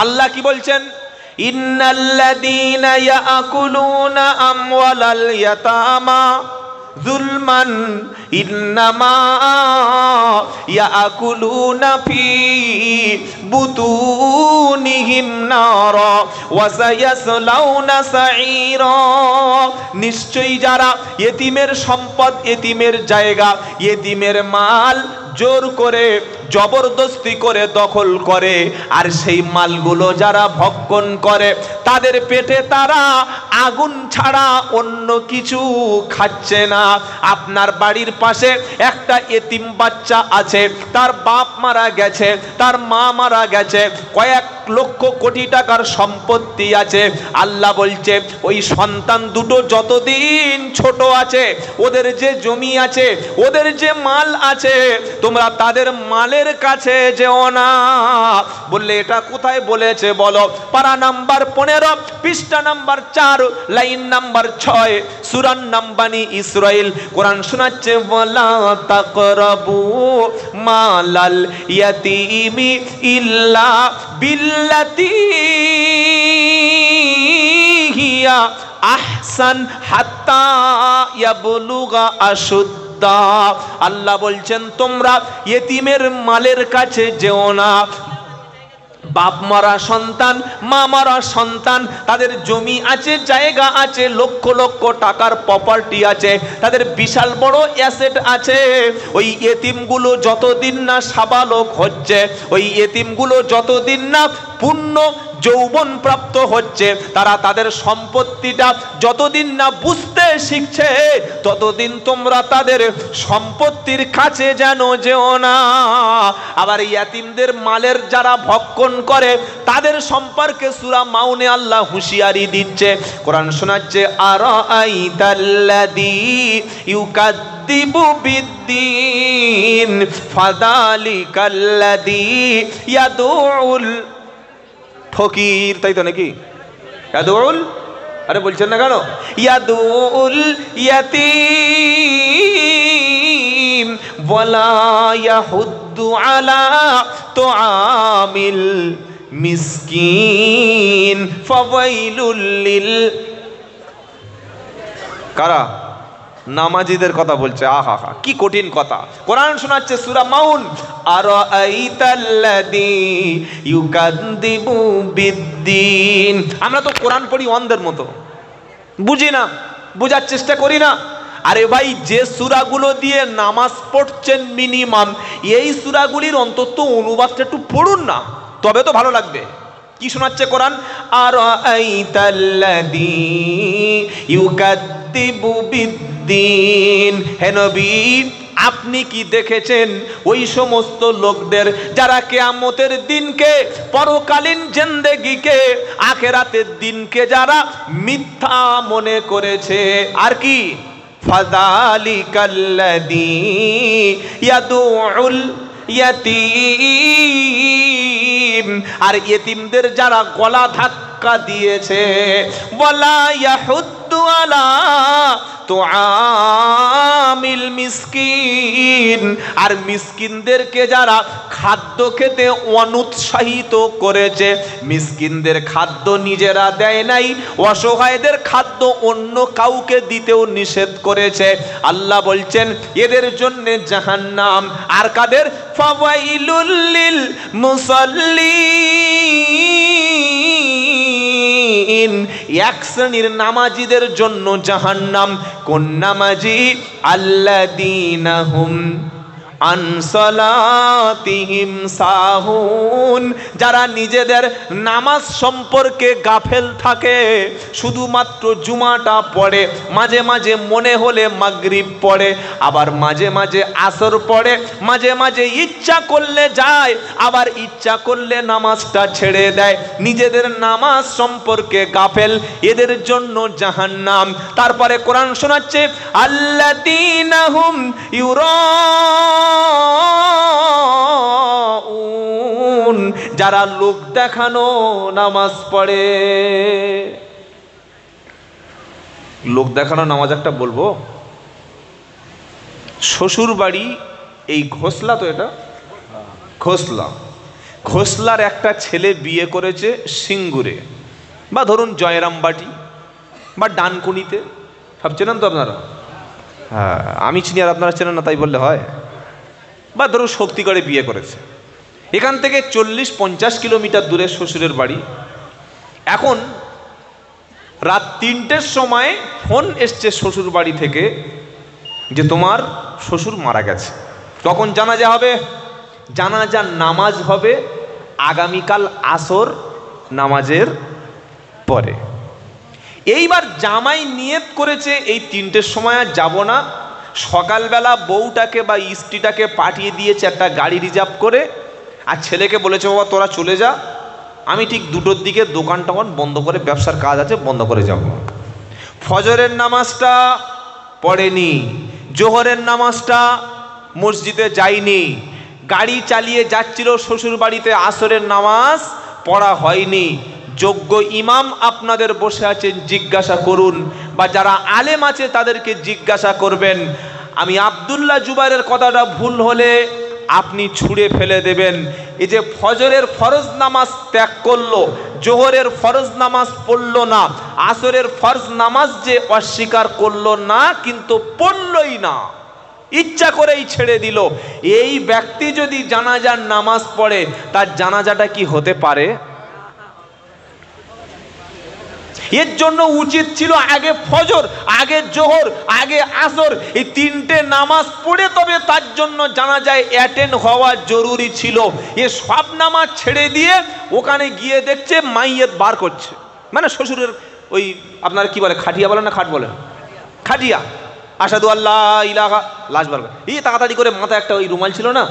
আল্লাহ কি বলছেন? ইন্নাল্লাযীনা ইয়াকুলুনা আমওয়ালাল ইয়াতামা যুলমান ইন্নামা ইয়াকুলুনা ফি বুতুনিহিম নারা ওয়া সায়াসলাউনা সাঈরা। নিশ্চয়ই যারা ইতিমের সম্পদ, ইতিমের জায়গা, ইতিমের মাল জোর করে জবরদস্তি করে দখল করে, আর সেই মালগুলো যারা ভক্ষণ করে তাদের পেটে তারা আগুন ছাড়া অন্য কিছু খাচ্ছে না। আপনার বাড়ির পাশে একটা এতিম বাচ্চা আছে, তার বাপ মারা গেছে, তার মা মারা গেছে, কয়েক লক্ষ কোটি টাকার সম্পত্তি আছে। আল্লাহ বলছে ওই সন্তান দুটো যতদিন ছোট আছে, ওদের যে জমি আছে, ওদের যে মাল আছে, তোমরা তাদের মালের কাছে যেও না। বললে এটা কোথায় বলেছে বলো? পারা নাম্বার 15, পৃষ্ঠা নাম্বার 4, লাইন নাম্বার 6, সূরার নাম বানি ইসরাইল। কোরআন শোনাচ্ছে ওয়ালা তাকরাবু মালাল ইয়াতীমি ইল্লা বিল্লাতি হিয়া আহসান হাত্তা ইয়াবলুগা আশুদ্দা। আল্লাহ বলছেন তোমরা ইতিমের মালের কাছে যেও না। বাপ মারা সন্তান, মা মারা সন্তান, তাদের জমি আছে, জায়গা আছে, লক্ষ লক্ষ টাকার প্রপার্টি আছে, তাদের বিশাল বড় অ্যাসেট আছে। ওই এতিমগুলো যতদিন না সাবালক হচ্ছে, ওই এতিমগুলো যতদিন না পূর্ণ যৌবন প্রাপ্ত হচ্ছে, তারা তাদের সম্পত্তিটা যতদিন না বুঝতে শিখছে, ততদিন তোমরা তাদের সম্পত্তির কাছে যেন যেও না। আবার ইয়াতিমদের মালের যারা ভক্ষণ করে তাদের সম্পর্কে সূরা মাউনে আল্লাহ হুঁশিয়ারি দিচ্ছে। কোরআন শোনাচ্ছে আরাআইতাল্লাযী ইউকাদ্দিবু বিদ্দীন ফাযালিকাল্লাযী ইয়াদউল ফকির। তাই তো নাকি? ইয়াদউল, আরে বলছেন না কেন? ইয়াদউল ইয়াতীম ওয়ালা ইয়াহুদ্দু আলা তুআমিল মিসকিন ফাওয়াইলুল লিল। কারা? নামাজিদের কথা বলছে। আহা হা, কি কঠিন কথা। কোরআন শোনাচ্ছে সূরা মাউন, আরাআইতাল্লাযী ইউকাদ্দিবু বিদ্দীন। আমরা তো কোরআন পড়ি অন্ধের মতো, বুঝি না, বোঝার চেষ্টা করি না। আরে ভাই, যে সূরাগুলো দিয়ে নামাজ পড়ছেন মিনিমাম, এই সূরাগুলির অন্তত অনুবাদটা একটু পড়ুন না, তবে তো ভালো লাগবে। কি শোনাচ্ছে কোরআন? আরাআইতাল্লাযী ইউকাদ্দিবু বিদ্দীন। হে নবী, আপনি কি দেখেছেন ওই সমস্ত লোকদের যারা কিয়ামতের দিনকে, পরকালীন জিন্দেগিকে, আখিরাতের দিনকে যারা মিথ্যা মনে করেছে? আর কি? ফাযালিকাল্লাযী ইয়াদউল ইয়াতীম। আর ইতিমদের যারা গলা ধাক্কা দিয়েছে, ওয়ালা ইয়াহুদ্দু আলা তুআমিল মিসকিন। আর মিসকিনদেরকে যারা খাদ্য খেতে অনুৎসাহিত করেছে, মিসকিনদের খাদ্য নিজেরা দেয় নাই, অসহায়দের খাদ্য অন্য কাউকে দিতেও নিষেধ করেছে। আল্লাহ বলছেন এদের জন্য জাহান্নাম। আর কাদের? ফাওয়াইলুল লিল মুসাল্লিন। এক শ্রেণীর নামাজীদের জন্য জাহান্নাম। কোন নামাজি? আল্লাযীনা হুম আন সালাতিহিম সাহুন। যারা নিজেদের নামাজ সম্পর্কে গাফেল থাকে, শুধুমাত্র জুমাটা পড়ে, মাঝে মাঝে মনে হলে মাগরিব পড়ে, আবার মাঝে মাঝে আসর পড়ে, মাঝে মাঝে ইচ্ছা করলে যায়, আবার ইচ্ছা করলে নামাজটা ছেড়ে দেয়। নিজেদের নামাজ সম্পর্কে গাফেল, এদের জন্য জাহান্নাম। তারপরে কোরআন শোনাচ্ছে আল্লাযীনা হুম ইউরাউন। যারা লোক দেখানো নামাজ পড়ে। লোক দেখানো নামাজ একটা বলবো, শ্বশুর বাড়ি এই ঘোষলা, তো এটা ঘোষলা, ঘোষলার একটা ছেলে বিয়ে করেছে সিঙ্গুরে, বা ধরুন জয়রামবাটি বা ডানকুনিতে, সব চেনেন তো আপনারা? হ্যাঁ, আমি চিনি আর আপনারা চেনেন না তাই বললে হয়? বা ধরুন শক্তিগড়ে বিয়ে করেছে, এখান থেকে 40-50 কিলোমিটার দূরে শ্বশুরের বাড়ি। এখন রাত 3টের সময় ফোন এসছে শ্বশুর বাড়ি থেকে যে তোমার শ্বশুর মারা গেছে। তখন জানাজা হবে, জানাজার নামাজ হবে আগামীকাল আসর নামাজের পরে। এইবার জামাই নিয়ত করেছে এই 3টের সময় আর যাব না, সকালবেলা বউটাকে বা স্ত্রীটাকে পাঠিয়ে দিয়েছে একটা গাড়ি রিজার্ভ করে, আর ছেলেকে বলেছে বাবা তোরা চলে যা, আমি ঠিক 2টোর দিকে দোকান টোকান বন্ধ করে, ব্যবসার কাজ আছে বন্ধ করে যাব। ফজরের নামাজটা পড়েনি, জোহরের নামাজটা মসজিদে যায়নি, গাড়ি চালিয়ে যাচ্ছিল শ্বশুর বাড়িতে, আসরের নামাজ পড়া হয়নি। যোগ্য ইমাম আপনাদের বসে আছেন, জিজ্ঞাসা করুন, বা যারা আলেম আছে তাদেরকে জিজ্ঞাসা করবেন। আমি আব্দুল্লাহ জুবাইরের কথাটা ভুল হলে আপনি ছুঁড়ে ফেলে দেবেন। এই যে ফজরের ফরজ নামাজ ত্যাগ করলো, জোহরের ফরজ নামাজ পড়লো না, আসরের ফরজ নামাজ যে অস্বীকার করলো না, কিন্তু পড়লই না, ইচ্ছা করেই ছেড়ে দিল, এই ব্যক্তি যদি জানাজার নামাজ পড়ে তার জানাজাটা কি হতে পারে? এর জন্য উচিত ছিল আগে ফজর, আগে জোহর, আগে আসর, এই 3টে নামাজ পড়ে তবে তার জন্য জানাজায় অ্যাটেন্ড হওয়া জরুরি ছিল। এ সব নামাজ ছেড়ে দিয়ে ওখানে গিয়ে দেখছে মাইয়েত বার করছে, মানে শ্বশুরের ওই আপনারা কি বলে, খাটিয়া বলেন না খাট বলেন, খাটিয়া, আসাদু আল্লাহ ইলাহা, লাশ বার করে, এই তাড়াতাড়ি করে মাথায় একটা ওই রুমাল ছিল না,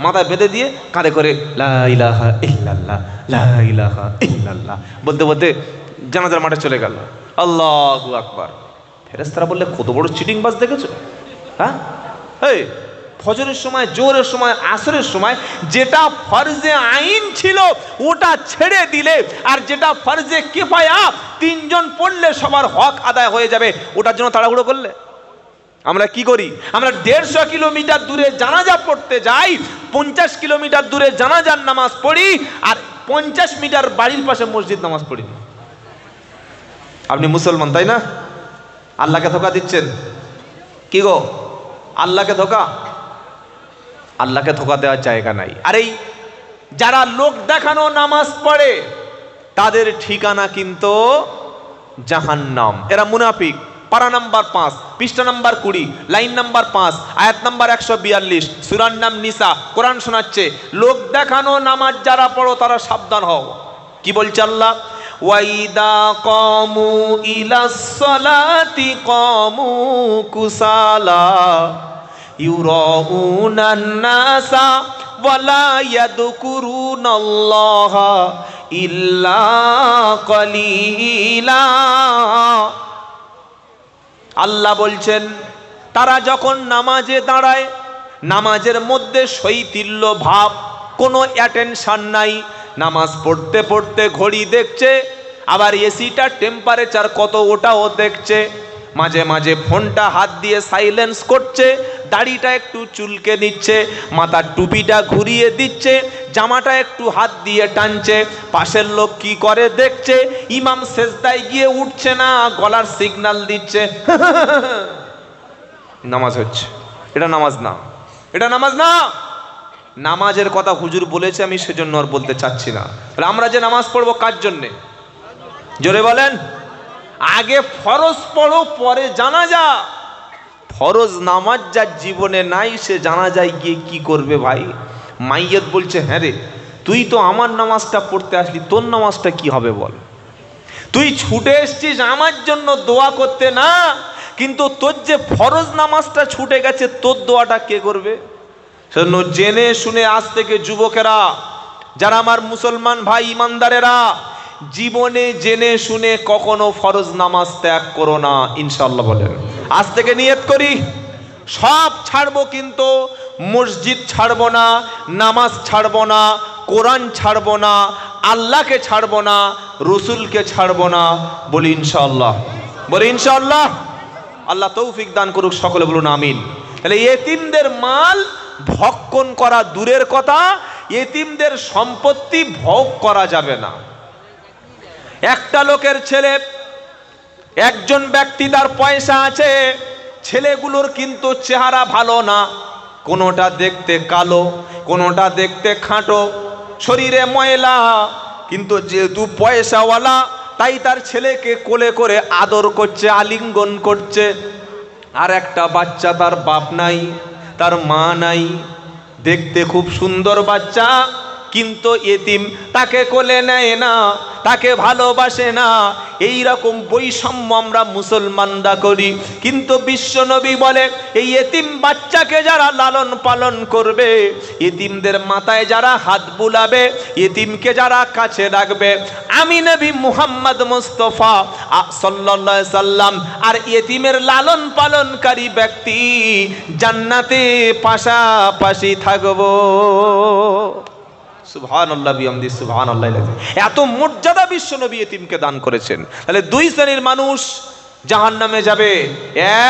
মাথায় বেঁধে দিয়ে কাঁধে করে লা ইলাহা ইল্লাল্লাহ, লা ইলাহা ইল্লাল্লাহ বলতে বলতে জানাজার মাঠে চলে গেল। আল্লাহু আকবার। ফেরেশতারা বললে কত বড় চিটিংবাজ দেখেছো? হ্যাঁ, এই ফজরের সময়, জোহরের সময়, আসরের সময় যেটা ফরজে আইন ছিল ওটা ছেড়ে দিলে, আর যেটা ফরজে কিফায়া 3 জন পড়লে সবার হক আদায় হয়ে যাবে, ওটার জন্য তাড়াহুড়ো করলে। আমরা কি করি? আমরা 150 কিলোমিটার দূরে জানাজা পড়তে যাই, 50 কিলোমিটার দূরে জানাজার নামাজ পড়ি, আর 50 মিটার বাড়ির পাশে মসজিদ নামাজ পড়ি। আপনি মুসলমান তাই না? আল্লাহকে ধোঁকা দিচ্ছেন কি গো? আল্লাহকে ধোঁকা, আল্লাহকে ধোঁকা দেওয়ার জায়গা নাই। আর এই যারা লোক দেখানো নামাজ পড়ে তাদের ঠিকানা কিন্তু জাহান্নাম। এরা মুনাফিক। পারা নাম্বার 5, পৃষ্ঠা নাম্বার 20, লাইন নাম্বার 5, আয়াত নাম্বার 142, সূরার নাম নিসা। কোরআন শোনাচ্ছে, লোক দেখানো নামাজ যারা পড়ো তারা সাবধান হও। কি বলছে আল্লাহ? ওয়াইদা কামু ইলাস সালাতি কামু কুসালা ইউরাউনান নাসা ওয়ালা ইয়াযকুরুনাল্লাহা ইল্লা কালিলা। আল্লাহ বলছেন, তারা যখন নামাজে দাঁড়ায়, নামাজের মধ্যে শৈথিল্য ভাব, কোনো অ্যাটেনশন নাই, নামাজ পড়তে পড়তে ঘড়ি দেখছে, আবার এসিটার টেম্পারেচার কত ওটাও দেখছে, মাঝে মাঝে ফোনটা হাত দিয়ে সাইলেন্স করছে, দাড়িটা একটু চুলকে নিচ্ছে, মাথার টুপিটা ঘুরিয়ে দিচ্ছে, জামাটা একটু হাত দিয়ে টানছে, পাশের লোক কি করে দেখছে, ইমাম সেজদায় গিয়ে উঠছে না, গলার সিগন্যাল দিচ্ছে, নামাজ হচ্ছে। এটা নামাজ না, এটা নামাজ না। নামাজের কথা হুজুর বলেছে, আমি সেজন্য আর বলতে চাচ্ছি না। আমরা যে নামাজ পড়বো কার জন্যে? জোরে বলেন। আগে ফরজ পড়ো, পরে জানাজা। ফরজ নামাজ যার জীবনে নাই সে জানাজায় গিয়ে কি করবে ভাই? মাইয়ত বলছে, হ্যাঁ রে, তুই তো আমার নামাজটা পড়তে আসলি, তোর নামাজটা কি হবে বল? তুই ছুটে এসছিস আমার জন্য দোয়া করতে না, কিন্তু তোর যে ফরজ নামাজটা ছুটে গেছে, তোর দোয়াটা কে করবে? সেজন্য জেনে শুনে আজ থেকে যুবকেরা, যারা আমার মুসলমান ভাই ইমানদারেরা, জীবনে জেনে শুনে কখনো ফরজ নামাজ ত্যাগ করো না, ইনশাআল্লাহ বলেন। আজ থেকে নিয়ত করি, সব ছাড়বো, কিন্তু মসজিদ ছাড়বো না, নামাজ ছাড়বো না, কোরআন ছাড়বো না, আল্লাহকে ছাড়বো না, রসুলকে ছাড়বো না। বলি ইনশাআল্লাহ, বলি ইনশাআল্লাহ। আল্লাহ তৌফিক দান করুক, সকলে বলুন আমিন। তাহলে এতিমদের মাল ভক্ষণ করা দূরের কথা, এতিমদের সম্পত্তি ভোগ করা যাবে না। একটা লোকের ছেলে, একজন ব্যক্তি তার পয়সা আছে, ছেলেগুলোর কিন্তু চেহারা ভালো না, কোনোটা দেখতে কালো, কোনোটা দেখতে খাঁটো, শরীরে ময়লা, কিন্তু যেহেতু পয়সাওয়ালা তাই তার ছেলেকে কোলে করে আদর করছে, আলিঙ্গন করছে। আর একটা বাচ্চা, তার বাপ নাই, তার মা নাই, দেখতে খুব সুন্দর বাচ্চা, কিন্তু এতিম, তাকে কোলে নেয় না, তাকে ভালোবাসে না। এই রকম বৈষম্য আমরা মুসলমানরা করি। কিন্তু বিশ্বনবী বলে, এই এতিম বাচ্চাকে যারা লালন পালন করবে, এতিমদের মাথায় যারা হাত বুলাবে, এতিমকে যারা কাছে রাখবে, আমি নবী মুহাম্মদ মুস্তাফা সাল্লাল্লাহু আলাইহি সাল্লাম আর এতিমের লালন পালনকারী ব্যক্তি জান্নাতে পাশাপাশি থাকবো। সুবহানাল্লাহ বিহামদি সুবহানাল্লাহ। এত মর্যাদা বিশ্বনবী এতিমকে দান করেছেন। তাহলে দুই শ্রেণীর মানুষ জাহান্নামে যাবে।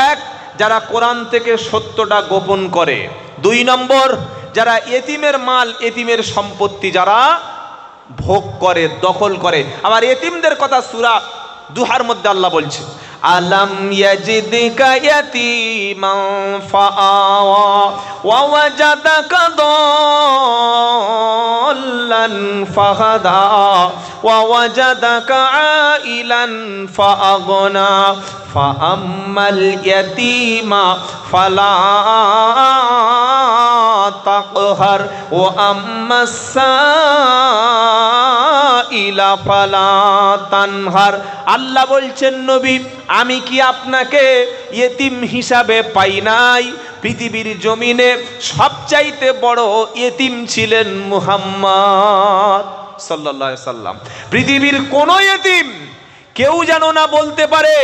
এক, যারা কোরআন থেকে সত্যটা গোপন করে। দুই নম্বর, যারা এতিমের মাল, এতিমের সম্পত্তি যারা ভোগ করে, দখল করে। আবার এতিমদের কথা সূরা দুহার মধ্যে আল্লাহ বলছে, আলাম ইয়াজিদকা ইয়াতীমান ফাআওয়া ওয়া ওয়াজাদাকা দাল্লান ফাহাদা ওয়া ওয়াজাদাকা আইলান ফাআগনা ফাআম্মাল ইয়াতীমা ফালা তাকহার ওয়া আম্মাস সাইলা ফালা তানহার। আল্লাহ বলছেন, নবী আমি কি আপনাকে ইয়েতিম হিসাবে পাই নাই? পৃথিবীর জমিনে সবচাইতে বড় ইয়েতিম ছিলেন মুহাম্মদ সাল্লাল্লাহু আলাইহি সাল্লাম। পৃথিবীর কোন ইয়েতিম কেউ যেন না বলতে পারে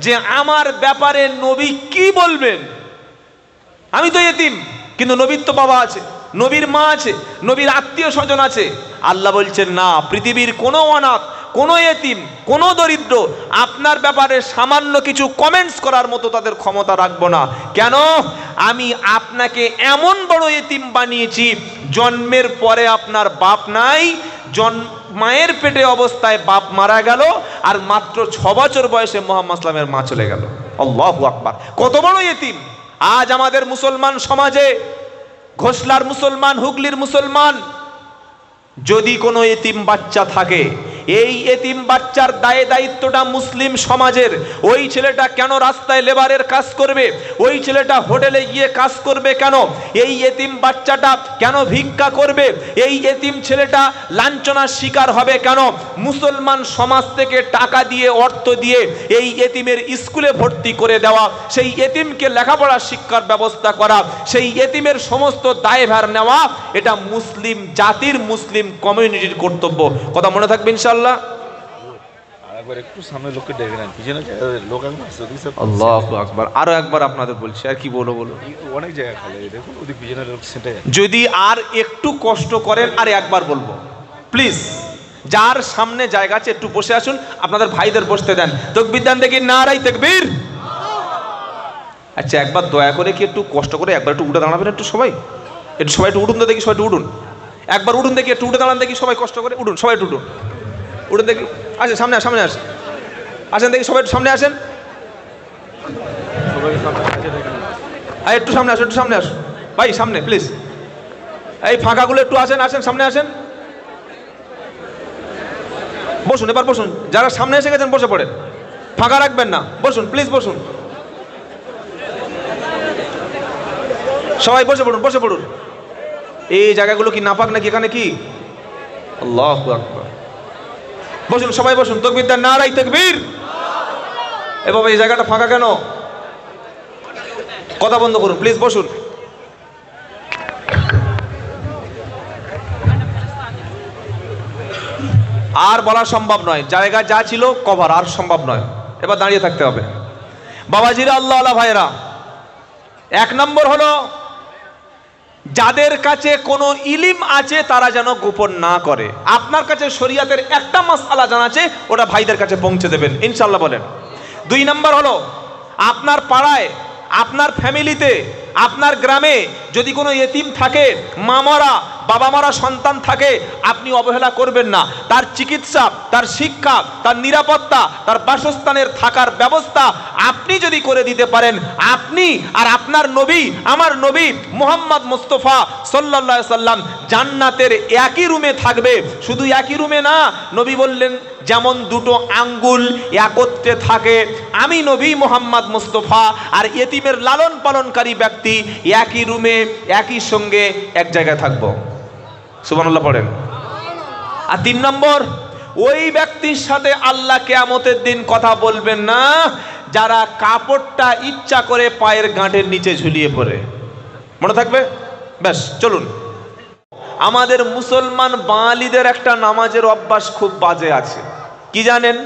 যে আমার ব্যাপারে নবী কি বলবেন। আমি তো ইয়েতিম, কিন্তু নবীর তো বাবা আছে, নবীর মা আছে, নবীর আত্মীয় স্বজন আছে। আল্লাহ বলছেন, না, পৃথিবীর কোনো অনাথ, কোনো এতিম, কোনো দরিদ্র আপনার ব্যাপারে সামান্য কিছু কমেন্টস করার মতো তাদের ক্ষমতা রাখবো না। কেন? আমি আপনাকে এমন বড় এতিম বানিয়েছি, জন্মের পরে আপনার বাপ নাই, মায়ের পেটে অবস্থায় বাপ মারা গেল, আর মাত্র 6 বছর বয়সে মুহাম্মদ সাল্লাল্লাহু আলাইহি ওয়াসাল্লামের মা চলে গেল। আল্লাহু আকবার! কত বড় এতিম! আজ আমাদের মুসলমান সমাজে, ঘোষলার মুসলমান, হুগলির মুসলমান, যদি কোনো এতিম বাচ্চা থাকে, এই এতিম বাচ্চার দায় দায়িত্বটা মুসলিম সমাজের। ওই ছেলেটা কেন রাস্তায় লেবারের কাজ করবে? ওই ছেলেটা হোটেলে গিয়ে কাজ করবে কেন? এই এতিম বাচ্চাটা কেন ভিক্ষা করবে? এই এতিম ছেলেটা লাঞ্ছনার শিকার হবে কেন? মুসলমান সমাজ থেকে টাকা দিয়ে, অর্থ দিয়ে এই এতিমের স্কুলে ভর্তি করে দেওয়া, সেই এতিমকে লেখাপড়া শিক্ষার ব্যবস্থা করা, সেই এতিমের সমস্ত দায়ভার নেওয়া, এটা মুসলিম জাতির, মুসলিম কমিউনিটির কর্তব্য। কথা মনে থাকবে ইনশাআল্লাহ। আল্লাহু আকবার। আরো একবার আপনাদের বলছি, আর কি বলো, অনেক জায়গা খালি, দেখুন ওদিক পিছনে লোক সেটা। যদি আর একটু কষ্ট করেন, আর একবার বলবো, প্লিজ, যার সামনে জায়গা আছে একটু বসে আসুন, আপনাদের ভাইদের বসতে দেন। তাকবীর দেন দেখি, নারায়ে তাকবীর। আচ্ছা, একবার দয়া করে কি একটু কষ্ট করে একবার একটু উঠে দাঁড়াবেন, একটু সবাই, একটু সবাই একটু উঠুন তো দেখি, সবাই একটু উঠুন, একবার উঠুন দেখি, একটু উঠে দাঁড়ান দেখি, সবাই কষ্ট করে উঠুন, সবাই একটু উঠুন, উঠুন দেখি। আসেন সামনে, সামনে আসেন, আসেন দেখি, সবাই একটু সামনে আসেন, একটু সামনে আসুন, একটু সামনে আসুন ভাই, সামনে প্লিজ। এই ফাঁকাগুলো একটু আসেন, আসেন সামনে আসেন, বসুন, এবার বসুন। যারা সামনে এসে গেছেন বসে পড়েন, ফাঁকা রাখবেন না, বসুন প্লিজ, বসুন, সবাই বসে পড়ুন, বসে পড়ুন। এই জায়গাগুলো কি নাপাক নাকি? এখানে কি? আল্লাহু আকবার। বসুন, সবাই বসুন। তাকবীর দেন, নারায়ে তাকবীর। এ বাবা, এই জায়গাটা ফাঁকা কেন? কথা বন্ধ করুন প্লিজ, বসুন। আর বলা সম্ভব নয়, জায়গা যা ছিল কভার, আর সম্ভব নয়, এবার দাঁড়িয়ে থাকতে হবে। বাবাজিরা, আল্লাহ আল্লাহ ভাইরা, 1 নম্বর হলো, যাদের কাছে কোনো ইলিম আছে তারা যেন গোপন না করে। আপনার কাছে শরীয়তের একটা মাসআলা জানা আছে, ওটা ভাইদের কাছে পৌঁছে দেবেন ইনশাআল্লাহ বলেন। 2 নম্বর হলো, আপনার পাড়ায়, আপনার ফ্যামিলিতে, আপনার গ্রামে যদি কোনো ইতিম থাকে, মা মরা, বাবা মারা সন্তান থাকে, আপনি অবহেলা করবেন না। তার চিকিৎসা, তার শিক্ষা, তার নিরাপত্তা, তার বাসস্থানের থাকার ব্যবস্থা আপনি যদি করে দিতে পারেন, আপনি আর আপনার নবী, আমার নবী মুহাম্মদ মুস্তাফা সাল্লাল্লাহু আলাইহি সাল্লাম জান্নাতের একই রুমে থাকবে। শুধু একই রুমে না, নবী বললেন যেমন দুটো আঙ্গুল একত্রে থাকে, আমি নবী মুহাম্মদ মুস্তাফা আর ইতিমের লালন পালনকারী ব্যক্তি একই রুমে একই সঙ্গে এক জায়গায় থাকবো। সুবহানাল্লাহ পড়েন। আর 3 নম্বর, ওই ব্যক্তির সাথে আল্লাহ কিয়ামতের দিন কথা বলবেন না যারা কাপড়টা ইচ্ছা করে পায়ের গাঁটের নিচে ঝুলিয়ে পড়ে। মনে থাকবে? ব্যাস, চলুন। আমাদের মুসলমান বাঙালিদের একটা নামাজের অভ্যাস খুব বাজে আছে। কি জানেন?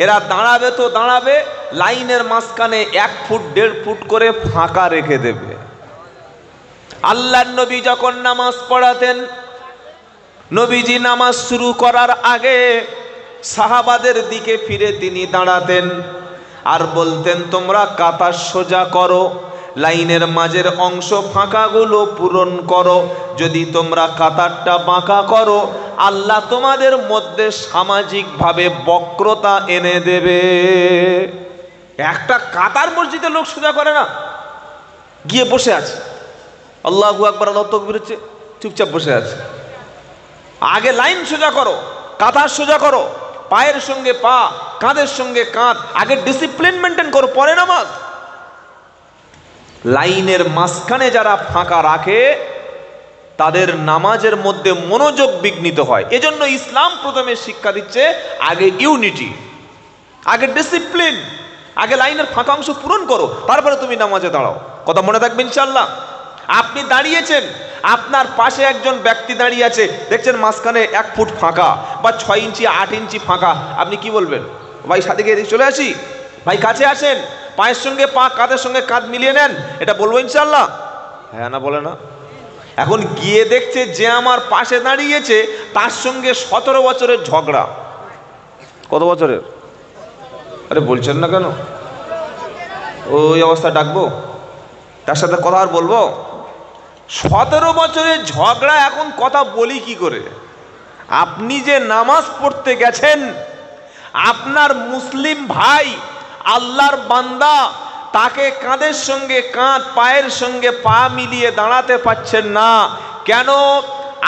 এরা দাঁড়াবে তো দাঁড়াবে, লাইনের মাঝখানে 1 ফুট 1.5 ফুট করে ফাঁকা রেখে দেবে। আল্লাহর নবী যখন নামাজ পড়াতেন, নবীজি নামাজ শুরু করার আগে সাহাবাদের দিকে ফিরে তিনি দাঁড়াতেন আর বলতেন, তোমরা কাতার সোজা করো, লাইনের মাঝের অংশ ফাঁকাগুলো পূরণ করো। যদি তোমরা কাতারটা বাঁকা করো, আল্লাহ তোমাদের মধ্যে সামাজিকভাবে বক্রতা এনে দেবে। একটা কাতার মসজিদে লোক সোজা করে না, গিয়ে বসে আছে, আল্লাহু আকবার, আল্লাহু তাকবীর হচ্ছে, চুপচাপ বসে আছে। আগে লাইন সোজা করো, কাতার সোজা করো, পায়ের সঙ্গে পা, কাঁধের সঙ্গে কাঁধ, আগে ডিসিপ্লিন মেনটেন করো, পরে নামাজ। লাইনের মাঝখানে যারা ফাঁকা রাখে তাদের নামাজের মধ্যে মনোযোগ বিঘ্নিত হয়। এজন্য ইসলাম প্রথমে শিক্ষা দিচ্ছে আগে ইউনিটি, আগে ডিসিপ্লিন, আগে লাইনের ফাঁকা অংশ পূরণ করো, তারপরে তুমি নামাজে দাঁড়াও। কথা মনে থাকবে ইনশাআল্লাহ। আপনি দাঁড়িয়েছেন, আপনার পাশে একজন ব্যক্তি দাঁড়িয়ে আছে, দেখছেন মাঝখানে 1 ফুট ফাঁকা বা 6 ইঞ্চি 8 ইঞ্চি ফাঁকা, আপনি কি বলবেন? ভাই সাথে গিয়ে চলে আসি, ভাই কাছে আসেন, পায়ের সঙ্গে পা, কাঁধের সঙ্গে কাঁধ মিলিয়ে নেন, এটা বলবো ইনশাআল্লাহ? হ্যাঁ না বলে না? এখন গিয়ে দেখছে যে আমার পাশে দাঁড়িয়েছে তার সঙ্গে 17 বছরের ঝগড়া। কত বছরের? আরে বলছেন না কেন? ওই অবস্থা ডাকবো, তার সাথে কথা আর বলবো? 17 বছরের ঝগড়া, এখন কথা বলি কি করে? আপনি যে নামাজ পড়তে গেছেন, আপনার মুসলিম ভাই আল্লাহর বান্দা, তাকে কাঁধের সঙ্গে কাঁধ, পায়ের সঙ্গে পা মিলিয়ে দাঁড়াতে পারছেন না কেন?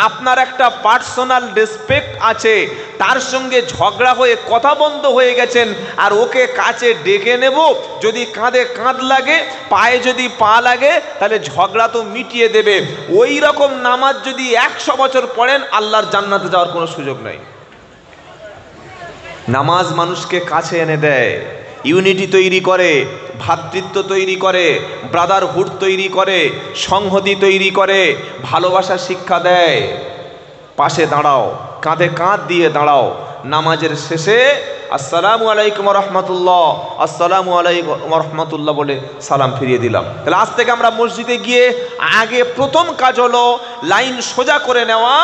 আপনার একটা পার্সোনাল রেসপেক্ট আছে, তার সঙ্গে ঝগড়া হয়ে কথা বন্ধ হয়ে গেছেন, আর ওকে কাছে ডেকে নেব, যদি কাঁধে কাঁধ লাগে, পায়ে যদি পা লাগে, তাহলে ঝগড়া তো মিটিয়ে দেবে। ওই রকম নামাজ যদি 100 বছর পড়েন, আল্লাহর জান্নাতে যাওয়ার কোনো সুযোগ নাই। নামাজ মানুষকে কাছে এনে দেয়, ইউনিটি তৈরি করে, ভ্রাতৃত্ব তৈরি করে, ব্রাদারহুড তৈরি করে, সংহতি তৈরি করে, ভালোবাসা শিক্ষা দেয়। পাশে দাঁড়াও, কাঁধে কাঁধ দিয়ে দাঁড়াও। নামাজের শেষে আসসালামু আলাইকুম রহমতুল্লাহ, আসসালামু আলাইকুম রহমতুল্লাহ বলে সালাম ফিরিয়ে দিলাম। তাহলে আজ থেকে আমরা মসজিদে গিয়ে আগে প্রথম কাজ হলো লাইন সোজা করে নেওয়া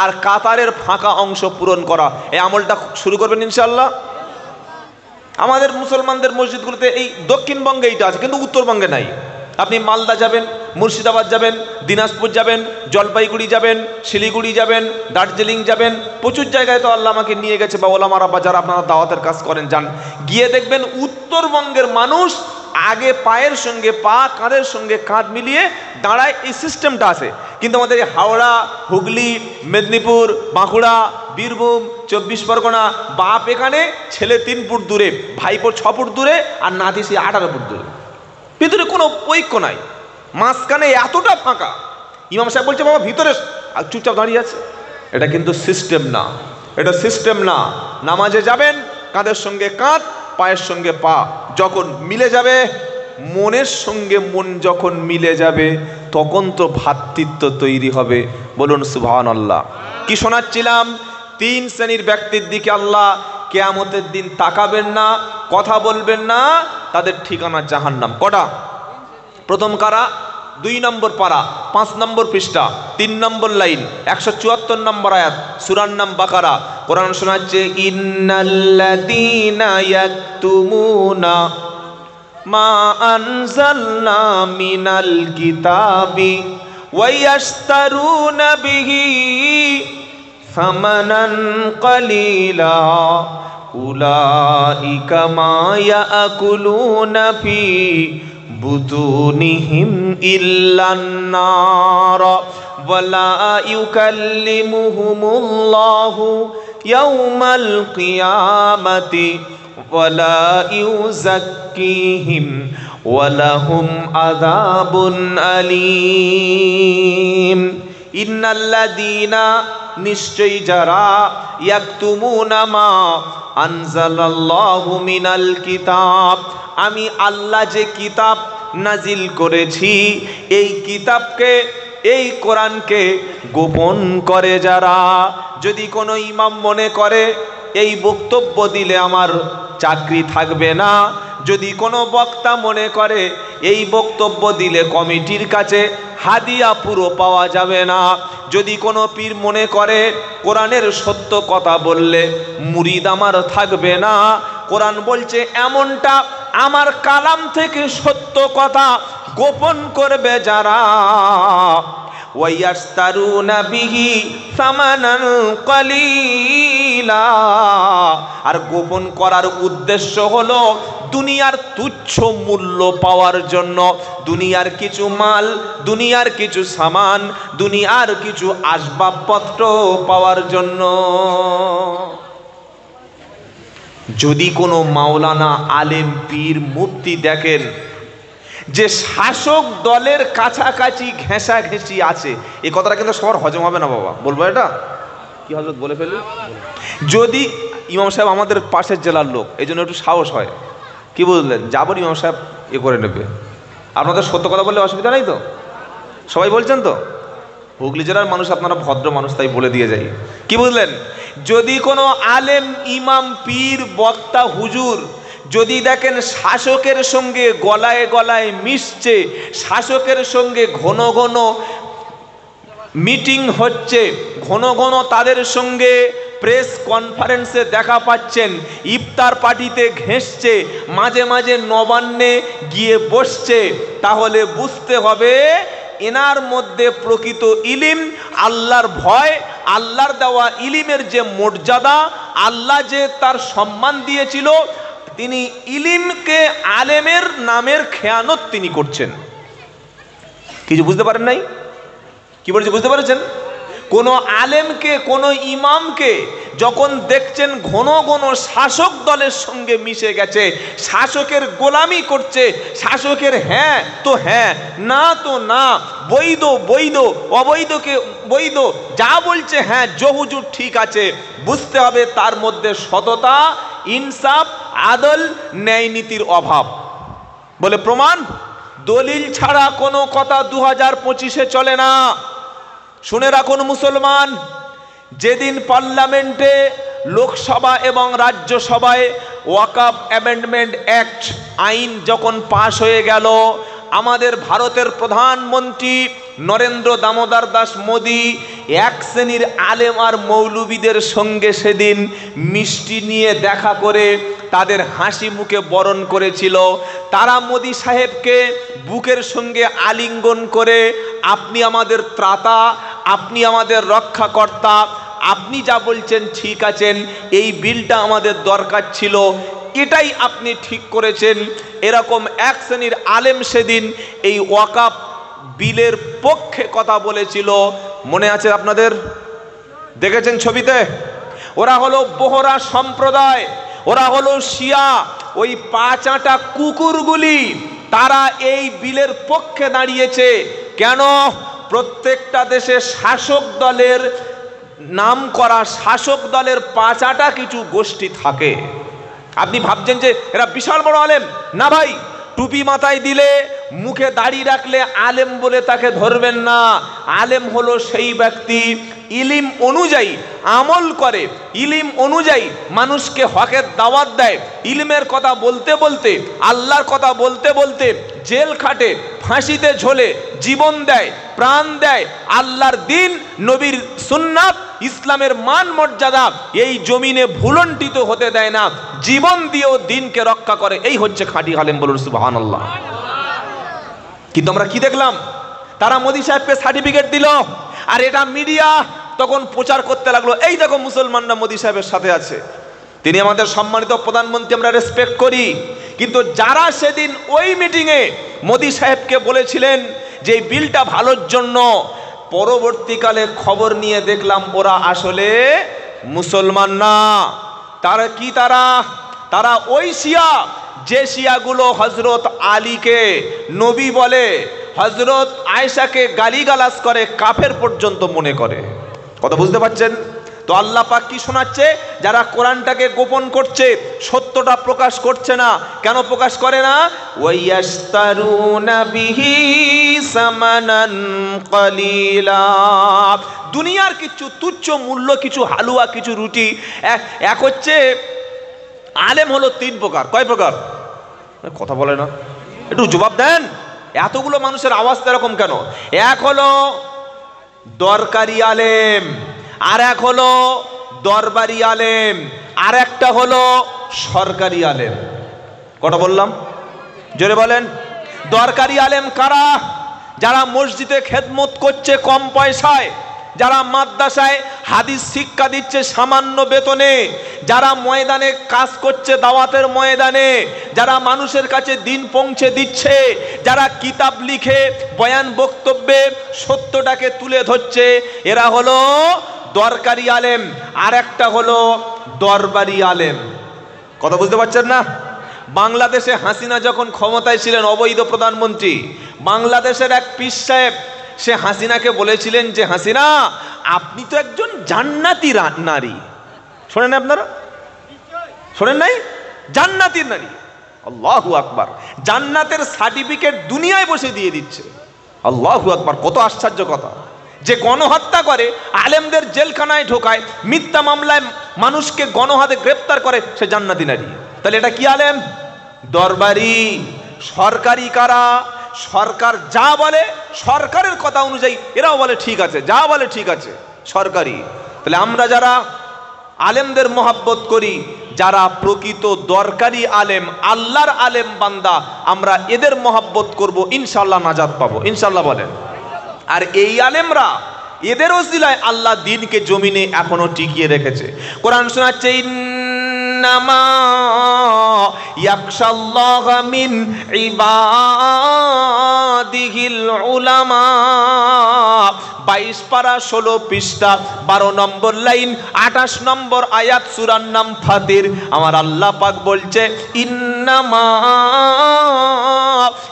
আর কাতারের ফাঁকা অংশ পূরণ করা। এই আমলটা শুরু করবেন ইনশাআল্লাহ। আমাদের মুসলমানদের মসজিদগুলোতে এই দক্ষিণবঙ্গে এইটা আছে, কিন্তু উত্তরবঙ্গে নাই। আপনি মালদা যাবেন, মুর্শিদাবাদ যাবেন, দিনাজপুর যাবেন, জলপাইগুড়ি যাবেন, শিলিগুড়ি যাবেন, দার্জিলিং যাবেন, প্রচুর জায়গায় তো আল্লাহ আমাকে নিয়ে গেছে, বা ওলামারা বা যারা আপনারা দাওয়াতের কাজ করেন যান, গিয়ে দেখবেন উত্তরবঙ্গের মানুষ আগে পায়ের সঙ্গে পা, কাঁধের সঙ্গে কাঁধ মিলিয়ে দাঁড়ায়, এই সিস্টেমটা আছে। কিন্তু আমাদের হাওড়া, হুগলি, মেদিনীপুর, বাঁকুড়া, বীরভূম, 24 পরগনা, বাপ এখানে, ছেলে 3 ফুট দূরে, ভাইপোর 6 ফুট দূরে, আর নাতি সে 18 ফুট দূরে, ভিতরে কোনো ঐক্য নাই, মাঝখানে এতটা ফাঁকা। ইমাম সাহেব বলছে বাবা ভিতরে, আর চুপচাপ দাঁড়িয়ে আছে। এটা কিন্তু সিস্টেম না, এটা সিস্টেম না। নামাজে যাবেন, কাঁধের সঙ্গে কাঁধ, পায়ের সঙ্গে পা যখন মিলে যাবে, মনের সঙ্গে মন যখন মিলে যাবে, তখন তো ভ্রাতৃত্ব তৈরি হবে। বলুন সুবহানাল্লাহ। কি শোনাচ্ছিলাম? 3 শ্রেণীর ব্যক্তির দিকে আল্লাহ কিয়ামতের দিন তাকাবেন না, কথা বলবেন না, তাদের ঠিকানা জাহান্নাম। কটা? প্রথম কারা? 2 নম্বর পারা, 5 নম্বর পৃষ্ঠা, 3 নম্বর লাইন, 174 নম্বর আয়াত, সূরার নাম বাকারা। কোরআন শোনাচ্ছে, ইন্নাল্লাযীনা ইয়াকতুমুনা মা আনজালনা মিনাল কিতাবি ওয়ায়াশতারুনা বিহি সামানান কালীলা উলাইকা মা ইয়াকুলুনা ফি বুতুনিহিম ইল্লান নার ওয়ালা ইউকাল্লিমুহুমুল্লাহু ইয়াউমাল কিয়ামাতি ওয়ালা ইউযাক্কিহিম ওয়ালাহুম আযাবুন আলীম। ইন্নাল্লাযীনা নিশ্চয়ই যারা ইয়াকতুমুনা মা আনজালাল্লাহু মিনাল কিতাব, আমি আল্লাহ যে কিতাব নাজিল করেছি এই কিতাবকে, এই কোরআনকে গোপন করে যারা। যদি কোনো ইমাম মনে করে এই বক্তব্য দিলে আমার চাকরি থাকবে না, যদি কোনো বক্তা মনে করে এই বক্তব্য দিলে কমিটির কাছে হাদিয়া পুরো পাওয়া যাবে না, যদি কোনো পীর মনে করে কোরআনের সত্য কথা বললে মুরিদ আমার থাকবে না, কোরআন বলছে এমনটা আমার কালাম থেকে সত্য কথা গোপন করবে যারা, ওয়ায়াশতারুনা বিহি সামানান কালীলা, আর গোপন করার উদ্দেশ্য হলো দুনিয়ার তুচ্ছ মূল্য পাওয়ার জন্য, দুনিয়ার কিছু মাল, দুনিয়ার কিছু সামান, দুনিয়ার কিছু আসবাবপত্র পাওয়ার জন্য। যদি কোনো মাওলানা, আলেম, পীর, মুফতি দেখেন যে শাসক দলের কাছাকাছি ঘেঁষাঘেঁষি আছে, এই কথাটা কিন্তু সবার হজম হবে না বাবা, বলবো এটা কি হযরত বলে ফেলি। যদি ইমাম সাহেব আমাদের পাশের জেলার লোক, এই জন্য একটু সাহস হয়, কি বুঝলেন, যাবার ইমাম সাহেব এ করে নেবে। আপনাদের সত্য কথা বললে অসুবিধা নেই তো, সবাই বলছেন তো। হুগলি জেলার মানুষ আপনারা ভদ্র মানুষ, তাই বলে দিয়ে যাই, কি বুঝলেন। যদি কোনো আলেম, ইমাম, পীর, বক্তা, হুজুর যদি দেখেন শাসকের সঙ্গে গলায় গলায় মিশছে, শাসকের সঙ্গে ঘন ঘন মিটিং হচ্ছে, ঘন ঘন তাদের সঙ্গে প্রেস কনফারেন্সে দেখা পাচ্ছেন, ইফতার পার্টিতে ঘেঁষছে, মাঝে মাঝে নবান্নে গিয়ে বসছে, তাহলে বুঝতে হবে এনার মধ্যে প্রকৃত ইলিম, আল্লাহর ভয়, আল্লাহর দেওয়া ইলিমের যে মর্যাদা, আল্লাহ যে তার সম্মান দিয়েছিল, তিনি ইলিমকে আলেমের নামের খেয়ানত তিনি করছেন। কিছু বুঝতে পারেন নাই, কি বলছে বুঝতে পারছেন। কোনো আলেমকে, কোনো ইমামকে যখন দেখছেন ঘন ঘন শাসক দলের সঙ্গে মিশে গেছে, শাসকের গোলামি করছে, শাসকের হ্যাঁ তো হ্যাঁ, না তো না, বৈধ বৈধ, অবৈধকে বৈধ, যা বলছে হ্যাঁ জহুজুর ঠিক আছে, বুঝতে হবে তার মধ্যে সততা, ইনসাফ, আদল, ন্যায় নীতির অভাব। বলে প্রমাণ, দলিল ছাড়া কোনো কথা 2025-এ চলে না। শুনে রাখুন মুসলমান, যেদিন পার্লামেন্টে, লোকসভা এবং রাজ্যসভায় ওয়াকফ অ্যামেন্ডমেন্ট অ্যাক্ট আইন যখন পাশ হয়ে গেল, আমাদের ভারতের প্রধানমন্ত্রী নরেন্দ্র দামোদর দাস মোদী এক শ্রেণীর আলেম আর মৌলবীদের সঙ্গে সেদিন মিষ্টি নিয়ে দেখা করে তাদের হাসি মুখে বরণ করেছিল। তারা মোদী সাহেবকে বুকের সঙ্গে আলিঙ্গন করে, আপনি আমাদের ত্রাতা, আপনি আমাদের রক্ষাকর্তা, আপনি যা বলছেন ঠিক আছেন, এই বিলটা আমাদের দরকার ছিল, এটাই আপনি ঠিক করেছেন, এরকম এক শ্রেণীর আলেম সেদিন এই ওয়াকফ বিলের পক্ষে কথা বলেছিল। মনে আছে আপনাদের, দেখেছেন ছবিতে। ওরা হলো বোহরা সম্প্রদায়, ওরা হলো শিয়া, ওই পাঁচাটা কুকুরগুলি, তারা এই বিলের পক্ষে দাঁড়িয়েছে। কেন? প্রত্যেকটা দেশে শাসক দলের নাম করা, শাসক দলের পাঁচাটা কিছু গোষ্ঠী থাকে। আপনি ভাবছেন যে এরা বিশাল বড় আলেম, না ভাই, টুপি মাথায় দিলে, মুখে দাড়ি রাখলে আলেম বলে তাকে ধরবেন না। আলেম হলো সেই ব্যক্তি ইলিম অনুযায়ী আমল করে, ইলিম অনুযায়ী মানুষকে হকের দাওয়াত দেয়, ইলমের কথা বলতে বলতে, আল্লাহর কথা বলতে বলতে জেল খাটে, ফাঁসিতে ঝোলে, জীবন দেয়, প্রাণ দেয়, আল্লাহর দিন, নবীর সুন্নাত, ইসলামের মান মর্যাদা এই জমিনে ভুলণ্ঠিত হতে দেয় না, জীবন দিয়েও দিনকে রক্ষা করে। এই হচ্ছে খাঁটি আলেম, বলুন সুবহানাল্লাহ। কিন্তু আমরা কি দেখলাম, তারা মোদি সাহেবকে সার্টিফিকেট দিল, আর এটা মিডিয়া তখন প্রচার করতে লাগলো, এই দেখো মুসলমানরা মোদি সাহেবের সাথে আছে, তিনি আমাদের সম্মানিত প্রধানমন্ত্রী, আমরা রেসপেক্ট করি। কিন্তু যারা সেদিন ওই মিটিংয়ে মোদি সাহেবকে বলেছিলেন যে এই বিলটা ভালোর জন্য, পরবর্তীকালে খবর নিয়ে দেখলাম ওরা আসলে মুসলমান না। তারা কি? তারা ওই শিয়া, যে শিয়াগুলো হজরত আলীকে নবী বলে, হজরত আয়েশাকে গালিগালাজ করে, কাফের পর্যন্ত মনে করে। কথা বুঝতে পারছেন তো? আল্লাহ পাক কি শোনাচ্ছে? যারা কোরআনটাকে গোপন করছে, সত্যটা প্রকাশ করছে না। কেন প্রকাশ করে না? ওয়ায়াশতারুনা বিহি সামানান কালিলা, দুনিয়ার কিছু তুচ্ছ মূল্য, কিছু হালুয়া, কিছু রুটি। এক হচ্ছে আলেম হলো 3 প্রকার। কয় প্রকার? কথা বলে না, একটু জবাব দেন। এতগুলো মানুষের আওয়াজ এরকম কেন? এক হলো দরকারি আলেম, আর এক হলো দরবারি আলেম, আর একটা হলো সরকারি আলেম। কটা বললাম? জোরে বলেন। দরকারি আলেম কারা? যারা মসজিদে খেদমত করছে কম পয়সায়, যারা মাদ্রাসায় হাদিস শিক্ষা দিচ্ছে সামান্য বেতনে, যারা ময়দানে কাজ করছে দাওয়াতের ময়দানে, যারা মানুষের কাছে দিন পৌঁছে দিচ্ছে, যারা কিতাব লিখে বয়ান বক্তব্যে সত্যটাকে তুলে ধরছে, এরা হলো দরকারি আলেম। আর একটা হলো দরবারি আলেম। কথা বুঝতে পারছেন না? বাংলাদেশে হাসিনা যখন ক্ষমতায় ছিলেন, অবৈধ প্রধানমন্ত্রী, বাংলাদেশের এক পীর সাহেব সে হাসিনাকে বলেছিলেন যে হাসিনা, আপনি তো একজন জান্নাতি নারী। শোনেন আপনারা? শোনেন নাই? জান্নাতি নারী। আল্লাহু আকবার। জান্নাতের সার্টিফিকেট দুনিয়ায় বসে দিয়ে দিচ্ছে। আল্লাহু আকবার। কত আশ্চর্য কথা! যে গণহত্যা করে, আলেমদের জেলখানায় ঢোকায়, মিথ্যা মামলায় মানুষকে গণহারে গ্রেপ্তার করে, সে জান্নাতি নারী। তাহলে এটা কি আলেম? দরবারি। সরকারি কারা? সরকার যা বলে সরকারের কথা অনুযায়ী এরাও বলে ঠিক আছে, যা বলে ঠিক আছে, সরকারি। তাহলে আমরা যারা আলেমদের মহব্বত করি, যারা প্রকৃত দরকারি আলেম, আল্লাহর আলেম বান্দা, আমরা এদের মহব্বত করব, ইনশাআল্লাহ নাজাত পাবো। ইনশাআল্লাহ বলেন। আর এই আলেমরা, এদের ওসিলায় আল্লাহ দ্বীনকে জমিনে এখনো টিকিয়ে রেখেছে। কোরআন শোনাচ্ছে, ইন্নামা ইয়াখশাল্লাহা মিন ইবাদিহিল উলামা। 22 পারা 16 পৃষ্ঠা 12 নম্বর লাইন 28 নম্বর আয়াত, সূরার নাম ফাতির। আমার আল্লাহ পাক বলছে, ইন্নামা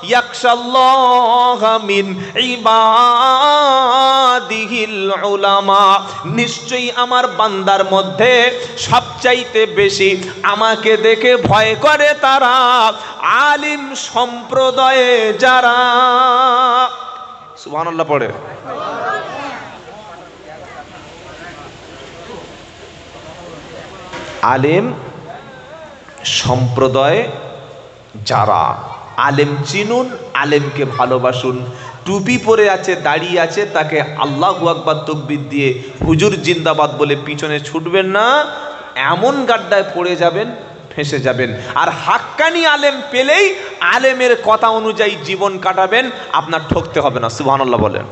ইয়াখশাল্লাহা মিন ইবাদিহিল উলামা। নিশ্চয়ই আমার বান্দার মধ্যে সবচাইতে বেশি আমাকে দেখে ভয় করে তারা আলিম সম্প্রদায়ে যারা। সুবহানাল্লাহ পড়ে। আলেম সম্প্রদায় যারা। আলেম চিনুন, আলেমকে ভালোবাসুন। টুপি পরে আছে, দাঁড়িয়ে আছে, তাকে আল্লাহু আকবার তাকবীর দিয়ে হুজুর জিন্দাবাদ বলে পিছনে ছুটবেন না, এমন গাড্ডায় পড়ে যাবেন, ফেঁসে যাবেন। আর হাক্কানি আলেম পেলেই আলেমের কথা অনুযায়ী জীবন কাটাবেন, আপনার ঠকতে হবে না। সুবহানাল্লাহ বলেন।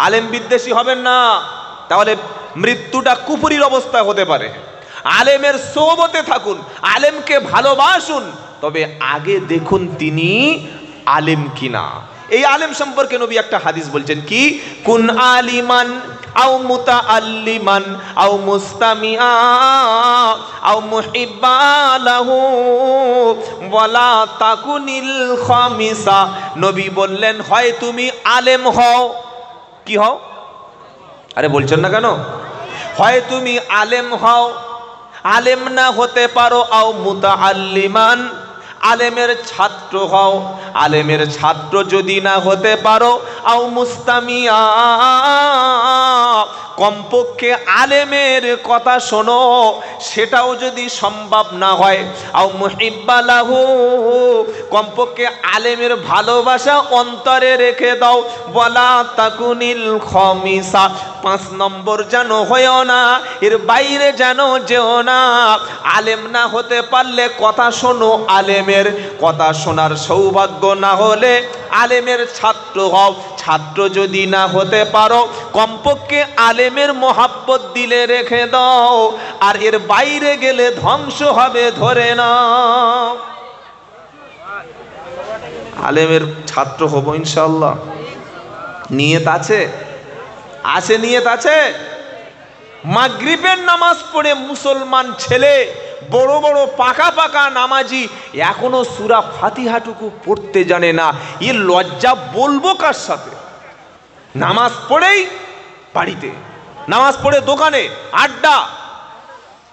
আলেম বিদ্বেষী হবেন না, তাহলে মৃত্যুটা কুফরির অবস্থায় হতে পারে। আলেমের সোহবতে থাকুন, আলেমকে ভালোবাসুন, তবে আগে দেখুন তিনি আলেম কিনা। এই আলেম সম্পর্কে নবী একটা হাদিস বলছেন, কি? কুন আলিমান আও মুতাআল্লিমান আও মুস্তামিআ আও মুহিব্বা লাহু ওয়ালা তাকুনিল খামিসা। নবী বললেন, হয় তুমি আলেম হও। কি হও? আরে বলছেন না কেন? হয় তুমি আলেম হও, আলেম না হতে পারো, আও মুতাআল্লিমান, আলেমের ছাত্র হও, আলেমের ছাত্র যদি না হতে পারো, আও মুস্তামিয়া, কমপক্ষে আলেমের কথা শোনো, সেটাও যদি সম্ভব না হয়, আও মুহিব্বা লাহু, কমপক্ষে আলেমের ভালোবাসা অন্তরে রেখে দাও, ওয়ালা তাকুনিল খামিসা, 5 নম্বর যেন হয়েও না, এর বাইরে যেন যেও না। আলেম না হতে পারলে কথা শোনো আলেমের, আলেমের কথা শোনার সৌভাগ্য না হলে আলেমের ছাত্র হও, ছাত্র যদি না হতে পারো কমপক্ষে আলেমের মহাব্বত দিলে রেখে দাও, আর এর বাইরে গেলে ধ্বংস হবে ধরে নাও। আলেমের ছাত্র হব ইনশাআল্লাহ, নিয়ত আছে? আছে, নিয়ত আছে? মাগরিবের নামাজ পড়ে মুসলমান ছেলে বড় বড় পাকা পাকা নামাজি এখনো সূরা ফাতিহাটুকু পড়তে জানে না, এ লজ্জা বলবো কার সাথে? নামাজ পড়েই বাড়িতে, নামাজ পড়ে দোকানে আড্ডা।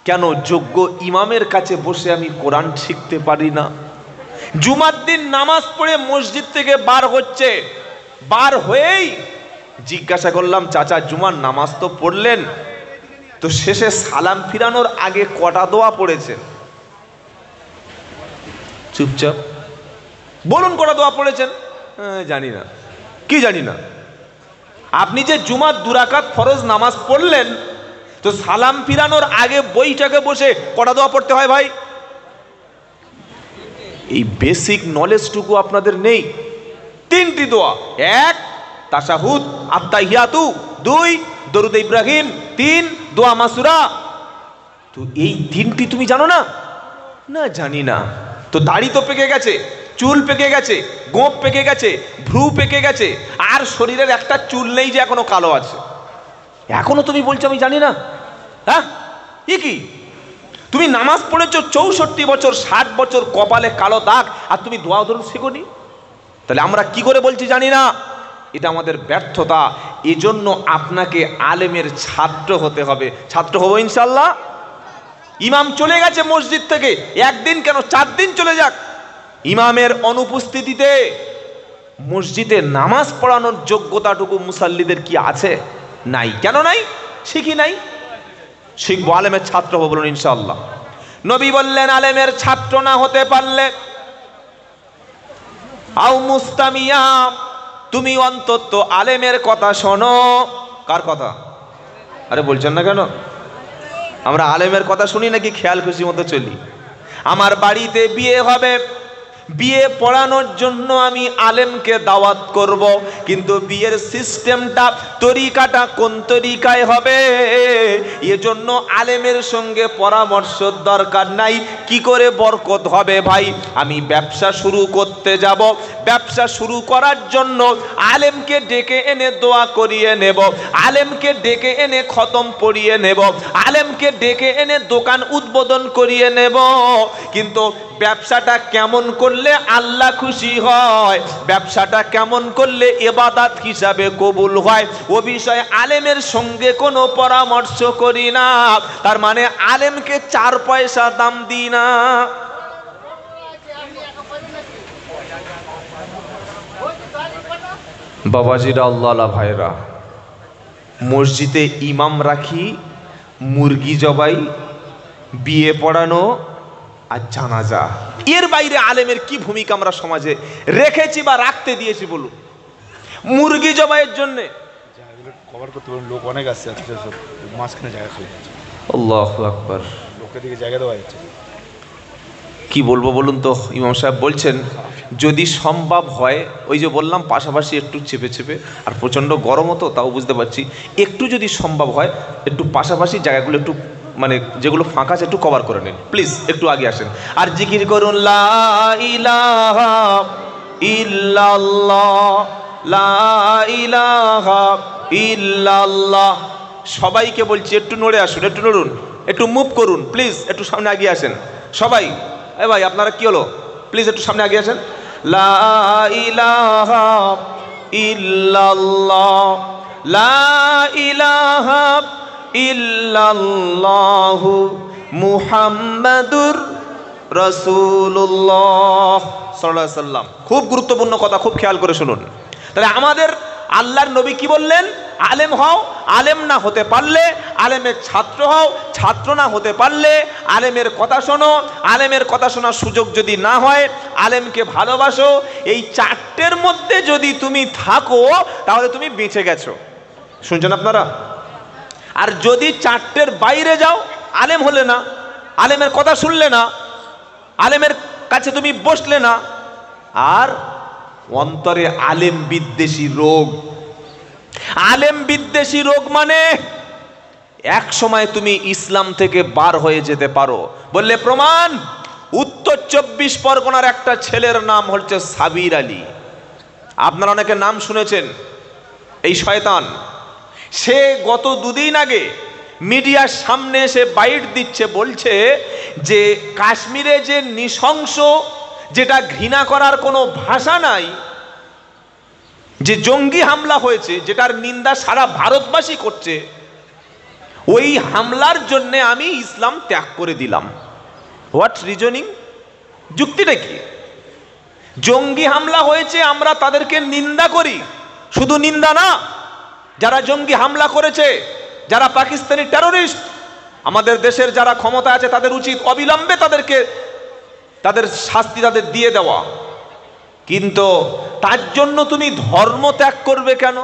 কেন? যোগ্য ইমামের কাছে বসে আমি কোরআন শিখতে পারি না। জুমার দিন নামাজ পড়ে মসজিদ থেকে বার হচ্ছে, বার হয়েই জিজ্ঞাসা করলাম, চাচা জুমার নামাজ তো পড়লেন, তো শেষে সালাম ফিরানোর আগে কটা দোয়া পড়েছেন? চুপচাপ বলুন কটা দোয়া পড়েছেন? জানি না। কি জানি না? আপনি যে জুমার 2 রাকাত ফরজ নামাজ পড়লেন, তো সালাম ফিরানোর আগে বইটাকে বসে কটা দোয়া পড়তে হয় ভাই? এই বেসিক নলেজটুকু আপনাদের নেই। 3টি দোয়া, 1 তাশাহুদ আত্তাহিয়াতু, 2 দরুদ ইব্রাহিম, 3 দোয়া মাসুরা। তো এই 3টি তুমি জানো না? না, জানি না। তো দাড়ি তো পেকে গেছে, চুল পেকে গেছে, গোঁপ পেকে গেছে, ভ্রু পেকে গেছে, আর শরীরের একটা চুল নেই যে এখনো কালো আছে, এখনো তুমি বলছো আমি জানি না? হ্যাঁ, কি তুমি নামাজ পড়েছো 64 বছর, 60 বছর কপালে কালো দাগ, আর তুমি দোয়া দরুদ শেখোনি? তাহলে আমরা কি করে বলছি জানি না? এটা আমাদের ব্যর্থতা। এজন্য আপনাকে আলেমের ছাত্র হতে হবে। ছাত্র হবো ইনশাআল্লাহ। ইমাম চলে গেছে মসজিদ থেকে, 1 দিন কেন 4 দিন চলে যাক, ইমামের অনুপস্থিতিতে মসজিদে নামাজ পড়ানোর যোগ্যতাটুকু মুসাল্লিদের কি আছে? নাই। কেন নাই? শিখি নাই। শিখবো, আলেমের ছাত্র হবো, বলুন ইনশাআল্লাহ। নবী বললেন আলেমের ছাত্র না হতে পারলে আও মুস্তামিয়া, তুমি অন্তত আলেমের কথা শোনো। কার কথা? আরে বলছেন না কেন? আমরা আলেমের কথা শুনি নাকি খেয়াল খুশি মতো চলি? আমার বাড়িতে বিয়ে হবে, বিয়ে পড়ানোর জন্য আমি আলেমকে দাওয়াত করব, কিন্তু বিয়ের সিস্টেমটা তরিকাটা কোন তরিকায় হবে এজন্য আলেমের সঙ্গে পরামর্শ দরকার নাই। কি করে বরকত হবে ভাই? আমি ব্যবসা শুরু করতে যাব, ব্যবসা শুরু করার জন্য আলেমকে ডেকে এনে দোয়া করিয়ে নেব, আলেমকে ডেকে এনে খতম পড়িয়ে নেব, আলেমকে ডেকে এনে দোকান উদ্বোধন করিয়ে নেব, কিন্তু ব্যবসাটা কেমন করলে আল্লাহ খুশি হয়, ব্যবসাটা কেমন করলে ইবাদত হিসাবে কবুল হয়, ও বিষয়ে আলেমের সঙ্গে কোনো পরামর্শ করি না। তার মানে আলেমকে 4 পয়সা দাম দিই না। বাবাজিরা, আল্লাহ ভাইরা, মসজিদে ইমাম রাখি, মুরগি জবাই, বিয়ে পড়ানো আর জানাজা, এর বাইরে আলেমের কি ভূমিকা আমরা সমাজে রেখেছি বা রাখতে দিয়েছি বলুন? মুরগি জবাইয়ের জন্য কভার করতে পারেন, লোক অনেক আসছে, মাঝখানে জায়গা খালি আছে। আল্লাহু আকবার। লোকের দিকে জায়গা দেওয়া যাচ্ছে। কি বলবো বলুন তো? ইমাম সাহেব বলছেন যদি সম্ভব হয়, ওই যে বললাম পাশাপাশি একটু চেপে চেপে, আর প্রচণ্ড গরমও তো, তাও বুঝতে পারছি, একটু যদি সম্ভব হয় একটু পাশাপাশি জায়গাগুলো একটু মানে যেগুলো ফাঁকা আছে একটু কভার করে নিন প্লিজ, একটু আগে আসেন আর জিকির করুন লা ইলাহা ইল্লাল্লাহ, লা ইলাহা ইল্লাল্লাহ। সবাইকে বলছি একটু নড়ে আসুন, একটু নড়ুন, একটু মুভ করুন প্লিজ, একটু সামনে এগিয়ে আসেন সবাই। এ ভাই আপনারা কি হলো, প্লিজ একটু সামনে এগিয়ে আসেন। লা ইলাহা ইল্লাল্লাহ, লা ইলাহা ইল্লাল্লাহু মুহাম্মাদুর রাসূলুল্লাহ সাল্লাল্লাহু আলাইহি সাল্লাম। খুব গুরুত্বপূর্ণ কথা, খুব খেয়াল করে শুনুন। তাহলে আমাদের আল্লাহর নবী কি বললেন? আলেম হও, আলেম না হতে পারলে আলেমের ছাত্র হও, ছাত্র না হতে পারলে আলেমের কথা শোনো, আলেমের কথা শোনার সুযোগ যদি না হয় আলেমকে ভালোবাসো। এই 4টের মধ্যে যদি তুমি থাকো তাহলে তুমি বেঁচে গেছো। শুনছেন আপনারা? আর যদি 4টের বাইরে যাও, আলেম হলে না, আলেমের কথা শুনলে না, আলেমের কাছে তুমি বসলে না। আর অন্তরে আলেম বিদ্বেষী রোগ। আলেম বিদ্বেষী রোগ মানে এক সময় তুমি ইসলাম থেকে বার হয়ে যেতে পারো। বললে প্রমাণ, উত্তর 24 পরগনার একটা ছেলের নাম হচ্ছে সাবির আলী। আপনারা অনেকে নাম শুনেছেন। এই শয়তান, সে গত দুদিন আগে মিডিয়ার সামনে এসে বাইট দিচ্ছে, বলছে যে কাশ্মীরে যে নৃশংস, যেটা ঘৃণা করার কোনো ভাষা নাই, যে জঙ্গি হামলা হয়েছে, যেটার নিন্দা সারা ভারতবাসী করছে, ওই হামলার জন্য আমি ইসলাম ত্যাগ করে দিলাম। What reasoning? যুক্তিটা কি? জঙ্গি হামলা হয়েছে, আমরা তাদেরকে নিন্দা করি। শুধু নিন্দা না, যারা জঙ্গি হামলা করেছে, যারা পাকিস্তানি টেরোরিস্ট, আমাদের দেশের যারা ক্ষমতা আছে তাদের উচিত অবিলম্বে তাদের শাস্তি তাদের দিয়ে দেওয়া। কিন্তু তার জন্য তুমি ধর্ম ত্যাগ করবে কেন?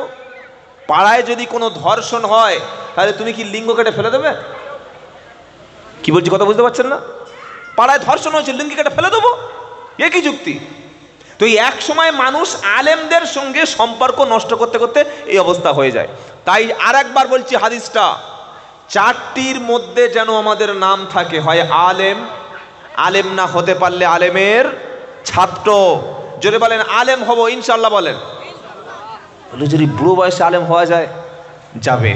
পাড়ায় যদি কোনো ধর্ষণ হয় তাহলে তুমি কি লিঙ্গ কেটে ফেলে দেবে? কি বলছি কথা বুঝতে পারছেন না? পাড়ায় ধর্ষণ হয়েছে, লিঙ্গ কেটে ফেলে দেবো? এ কি যুক্তি? তো এক সময় মানুষ আলেমদের সঙ্গে সম্পর্ক নষ্ট করতে করতে এই অবস্থা হয়ে যায়। তাই আর একবার বলছি, হাদিসটা 4টির মধ্যে যেন আমাদের নাম থাকে, হয় আলেম, আলেম না হতে পারলে আলেমের ছাত্র। জোরে বলেন আলেম হব ইনশাল্লাহ বলেন। বলে যদি বুড়ো বয়সে আলেম হওয়া যায়, যাবে,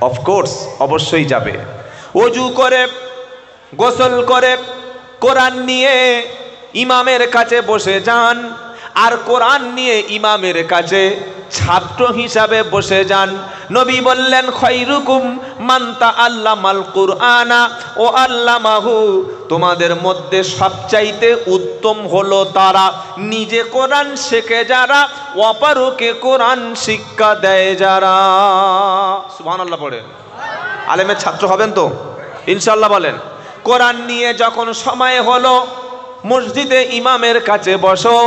অফকোর্স অবশ্যই যাবে। ওযু করে, গোসল করে, কোরআন নিয়ে ইমামের কাছে বসে যান, আর কোরআন নিয়ে ইমামের কাছে ছাত্র হিসাবে বসে যান। নবী বললেন, খায়রুকুম মান তাআল্লামাল কুরআনা ও আল্লামাহু, তোমাদের মধ্যে সবচাইতে উত্তম হলো তারা নিজে কোরআন শেখে যারা, অপরকে কোরআন শিক্ষা দেয় যারা। সুবহানাল্লাহ পড়ে। আলেমের ছাত্র হবেন তো ইনশাআল্লাহ বলেন। কোরআন নিয়ে যখন সময় হলো, মসজিদে ইমামের কাছে বসো,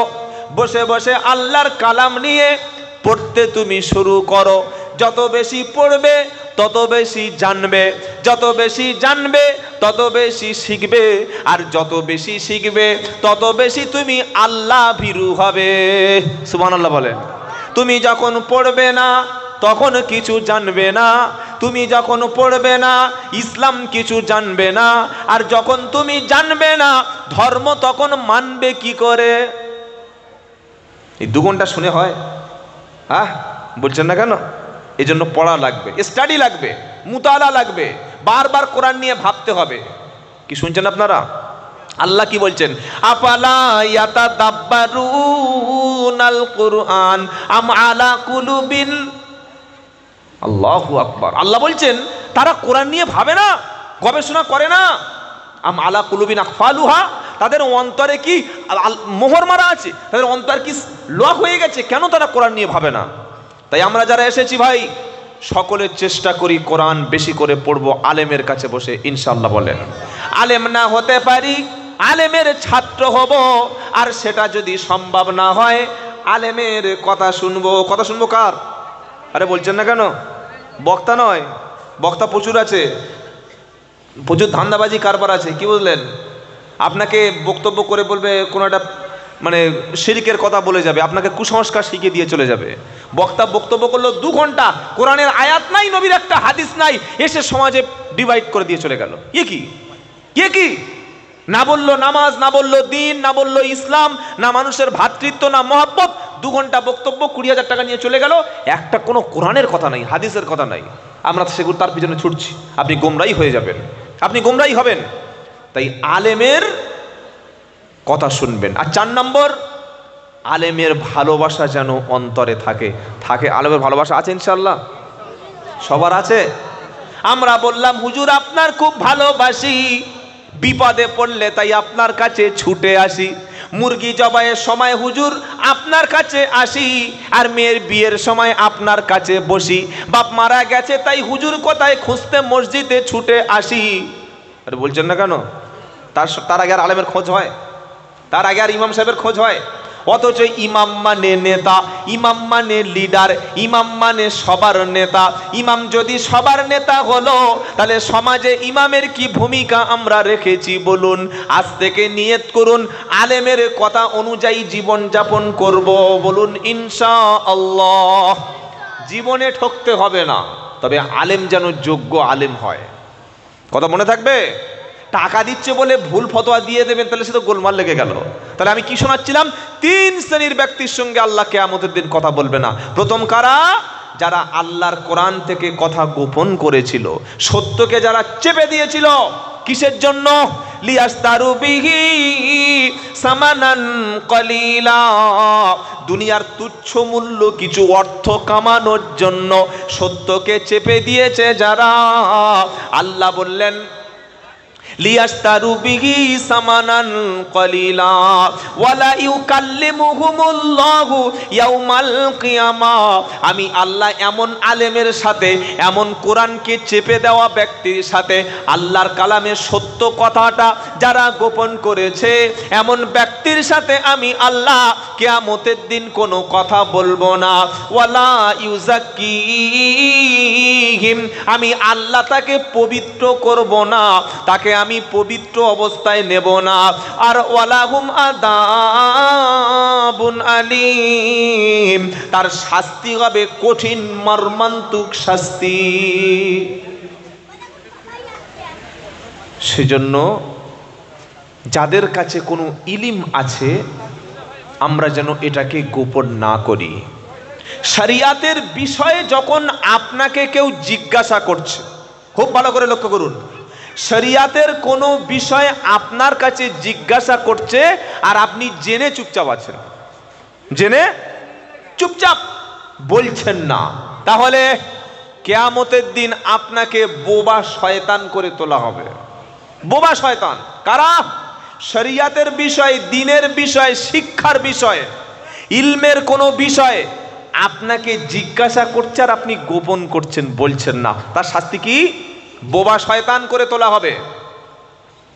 বসে বসে আল্লাহর কালাম নিয়ে পড়তে তুমি শুরু করো। যত বেশি পড়বে তত বেশি জানবে, যত বেশি জানবে তত বেশি শিখবে, আর যত বেশি শিখবে তত বেশি তুমি আল্লাহ ভীরু হবে। সুবহানাল্লাহ বলেন। তুমি যখন পড়বে না তখন কিছু জানবে না, তুমি যখন পড়বে না ইসলাম কিছু জানবে না, আর যখন তুমি জানবে না ধর্ম তখন মানবে কি করে? এই 2 ঘন্টা শুনে হয়? বলছেন না কেন? এই জন্য পড়া লাগবে, স্টাডি লাগবে, মুতালা লাগবে, বারবার কোরআন নিয়ে ভাবতে হবে। কি শুনছেন আপনারা? আল্লাহ কি বলছেন? আফালা ইয়াতাদাব্বারুনাল কুরআন আম আলা কুলুবিন। আল্লাহু আকবার। আল্লাহ বলছেন তারা কোরআন নিয়ে ভাবে না, গবেষণা করে না। আম আলা কুলুবিন আকফালুহা, তাদের অন্তরে কি মোহর মারা আছে, তাদের অন্তর কি লক হয়ে গেছে? কেন তারা কোরআন নিয়ে ভাবে না? তাই আমরা যারা এসেছি ভাই, সকলের চেষ্টা করি কোরআন বেশি করে পড়বো, আলেমের কাছে বসে ইনশাআল্লাহ বলেন। আলেম না হতে পারি, আলেমের ছাত্র হব, আর সেটা যদি সম্ভব না হয় আলেমের কথা শুনবো। কথা শুনবো কার? আরে বলছেন না কেন? বক্তা নয়, বক্তা প্রচুর আছে, প্রচুর ধান্দাবাজি কারবার আছে। কি বুঝলেন? আপনাকে বক্তব্য করে বলবে কোনো একটা মানে শিরকের কথা বলে যাবে, আপনাকে কুসংস্কার শিখিয়ে দিয়ে চলে যাবে। বক্তা বক্তব্য করলো 2 ঘন্টা, কোরআনের আয়াত নাই, নবীর একটা হাদিস নাই, এসে সমাজে ডিভাইড করে দিয়ে চলে গেল। এ কি না বললো নামাজ, না বললো দিন, না বললো ইসলাম, না মানুষের ভ্রাতৃত্ব, না মহব্বত। 2 ঘন্টা বক্তব্য, 20,000 টাকা নিয়ে চলে গেল, একটা কোনো কোরআনের কথা নাই, হাদিসের কথা নাই। আমরা সেগুলো তার পিছনে ছুটছি। আপনি গোমরাই হয়ে যাবেন, আপনি গোমরাই হবেন। তাই আলেমের কথা শুনবেন। আর 4 নম্বর, আলেমের ভালোবাসা যেন অন্তরে থাকে। আলেমের ভালোবাসা আছে ইনশাআল্লাহ? সবার আছে? আমরা বললাম হুজুর আপনার খুব ভালোবাসি, বিপদে পড়লে তাই আপনার কাছে ছুটে আসি, মুরগি জবাইয়ের সময় হুজুর আপনার কাছে আসি, আর মেয়ের বিয়ের সময় আপনার কাছে বসি, বাপ মারা গেছে তাই হুজুর কোথায় খুঁজতে মসজিদে ছুটে আসি। আরে বলছেন না কেন? তার আগে আর আলেমের খোঁজ হয়? তার আগে আর ইমাম সাহেবের খোঁজ হয়? অথচ ইমাম মানে নেতা, ইমাম মানে লিডার, ইমাম মানে সবার নেতা। ইমাম যদি সবার নেতা হলো, তাহলে সমাজে ইমামের কি ভূমিকা আমরা রেখেছি বলুন? আজ থেকে নিয়ত করুন আলেমের কথা অনুযায়ী জীবন যাপন করব, বলুন ইনশাআল্লাহ। জীবনে ঠকতে হবে না, তবে আলেম যেন যোগ্য আলেম হয়। কথা মনে থাকবে? টাকা দিচ্ছে বলে ভুল ফতোয়া দিয়ে দেবেন, তাহলে সে তো গোলমাল লেগে গেল। তাহলে আমি কি শোনাচ্ছিলাম? 3 শ্রেণীর ব্যক্তির সঙ্গে আল্লাহ কিয়ামতের দিন কথা বলবে না। প্রথম কারা? যারা আল্লাহর কোরআন থেকে কথা গোপন করেছিল, সত্যকে যারা চেপে দিয়েছিল। কিসের জন্য? লিয়াস্তারু বিহি সামানান কলিলা, দুনিয়ার তুচ্ছ মূল্য কিছু অর্থ কামানোর জন্য সত্যকে চেপে দিয়েছে যারা। আল্লাহ বললেন লিয়াস্তারু বিহি সামানান কলিলা ওয়ালা ইউকাল্লিমুহুমুল্লাহু ইয়াউমাল কিয়ামা। আমি আল্লাহ এমন আলেমের সাথে, এমন কোরআনকে চেপে দেওয়া ব্যক্তির সাথে, আল্লাহর কালামের সত্য কথাটা যারা গোপন করেছে, এমন ব্যক্তির সাথে আমি আল্লাহ কিয়ামতের দিন কোনো কথা বলবো না। ওয়ালা ইউজাক্কিহিম, আমি আল্লাহ তাকে পবিত্র করব না, তাকে আমি পবিত্র অবস্থায় নেব না। আর ওয়ালাহুম আযাবুন আলীম, তার শাস্তি হবে কঠিন মর্মান্তিক শাস্তি। সেজন্য যাদের কাছে কোনো ইলম আছে, আমরা যেন এটাকে গোপন না করি। শরিয়াতের বিষয়ে যখন আপনাকে কেউ জিজ্ঞাসা করছে, খুব ভালো করে লক্ষ্য করুন, শরিয়াতের কোনো বিষয় আপনার কাছে জিজ্ঞাসা করছে আর আপনি জেনে চুপচাপ আছেন, জেনে চুপচাপ বলছেন না, তাহলে কিয়ামতের দিন আপনাকে বোবা শয়তান করে তোলা হবে। বোবা শয়তান কারা? শরিয়াতের বিষয়, দ্বীনের বিষয়, শিক্ষার বিষয়, ইলমের কোনো বিষয় আপনাকে জিজ্ঞাসা করছে আর আপনি গোপন করছেন, বলছেন না, তার শাস্তি কি? বোবা শয়তান করে তোলা হবে।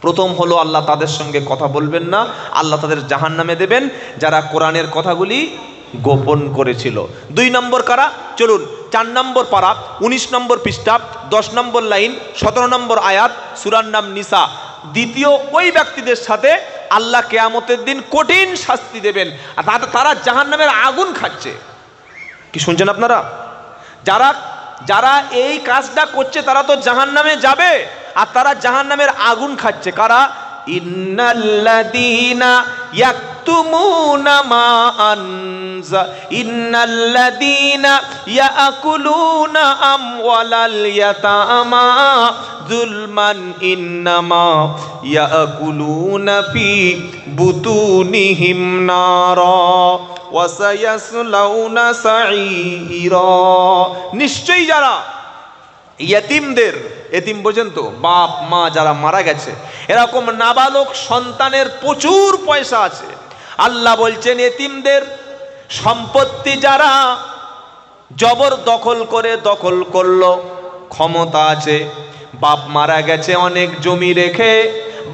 প্রথম হলো আল্লাহ তাদের সঙ্গে কথা বলবেন না, আল্লাহ তাদের জাহান্নামে দেবেন যারা কোরআনের কথাগুলি গোপন করেছিল। 2 নম্বর কারা? চলুন 4 নম্বর পারা, 19 নম্বর পৃষ্ঠা, 10 নম্বর লাইন, 17 নম্বর আয়াত, সূরার নাম নিসা। দ্বিতীয় ওই ব্যক্তিদের সাথে আল্লাহ কিয়ামতের দিন কঠিন শাস্তি দেবেন, আর তারা জাহান্নামের আগুন খাচ্ছে। কি শুনছেন আপনারা? যারা এই কাজটা করছে তারা তো জাহান্নামে যাবে, আর তারা জাহান্নামের আগুন খাচ্ছে। কারা? ইন্নাল্লাযীনা ইয়াকতুমুনা মা আনজা ইন্নাল্লাযীনা ইয়াকুলুনা আমওয়ালাল ইয়াতামা যুলমান ইন্নামা ইয়াকুলুনা ফি বুতুনিহিম নারা ওয়া সায়াসলাউনা সাঈরা। নিশ্চয়ই যারা ইয়েতিমদের, এতিম বোঝেন তো, বাপ মা যারা মারা গেছে, এরকম নাবালক সন্তানের প্রচুর পয়সা আছে, আল্লাহ বলছেন এতিমদের সম্পত্তি যারা জবরদখল করে দখল করলো, ক্ষমতা আছে, বাপ মারা গেছে অনেক জমি রেখে,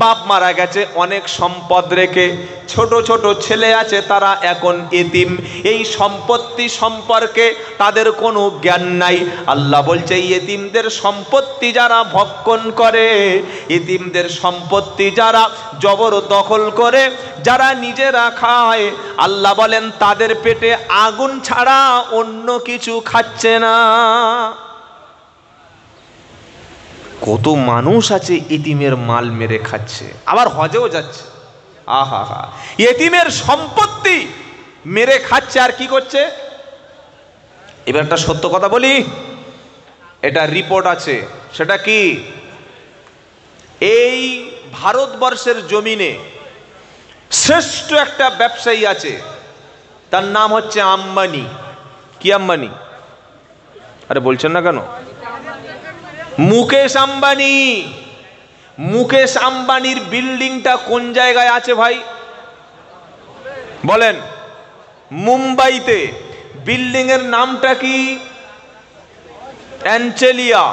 বাপ মারা গেছে অনেক সম্পদ রেখে, ছোট ছোট ছেলে আছে তারা এখন এতিম, এই সম্পত্তি সম্পর্কে তাদের কোনো জ্ঞান নাই। আল্লাহ বলছে এতিমদের সম্পত্তি যারা ভক্ষণ করে, এতিমদের সম্পত্তি যারা জবরদখল করে, যারা নিজেরা খায়, আল্লাহ বলেন তাদের পেটে আগুন ছাড়া অন্য কিছু খাচ্ছে না। কত মানুষ আছে এতিমের মাল মেরে খাচ্ছে, আবার হজেও যাচ্ছে। আহা হা, এতিমের সম্পত্তি মেরে খাচ্ছে আর কি করছে? এবার একটা সত্য কথা বলি, এটা রিপোর্ট আছে, সেটা কি? এই ভারতবর্ষের জমিনে শ্রেষ্ঠ একটা ব্যবসায়ী আছে, তার নাম হচ্ছে আম্বানি। কি আম্বানি? আরে বলছেন না কেন? মুকেশ আম্বানি। মুকেশ আম্বানির বিল্ডিংটা কোন জায়গায় আছে ভাই বলেন? মুম্বাইতে। বিল্ডিং এর নামটা কি? অ্যাঞ্চেলিয়া।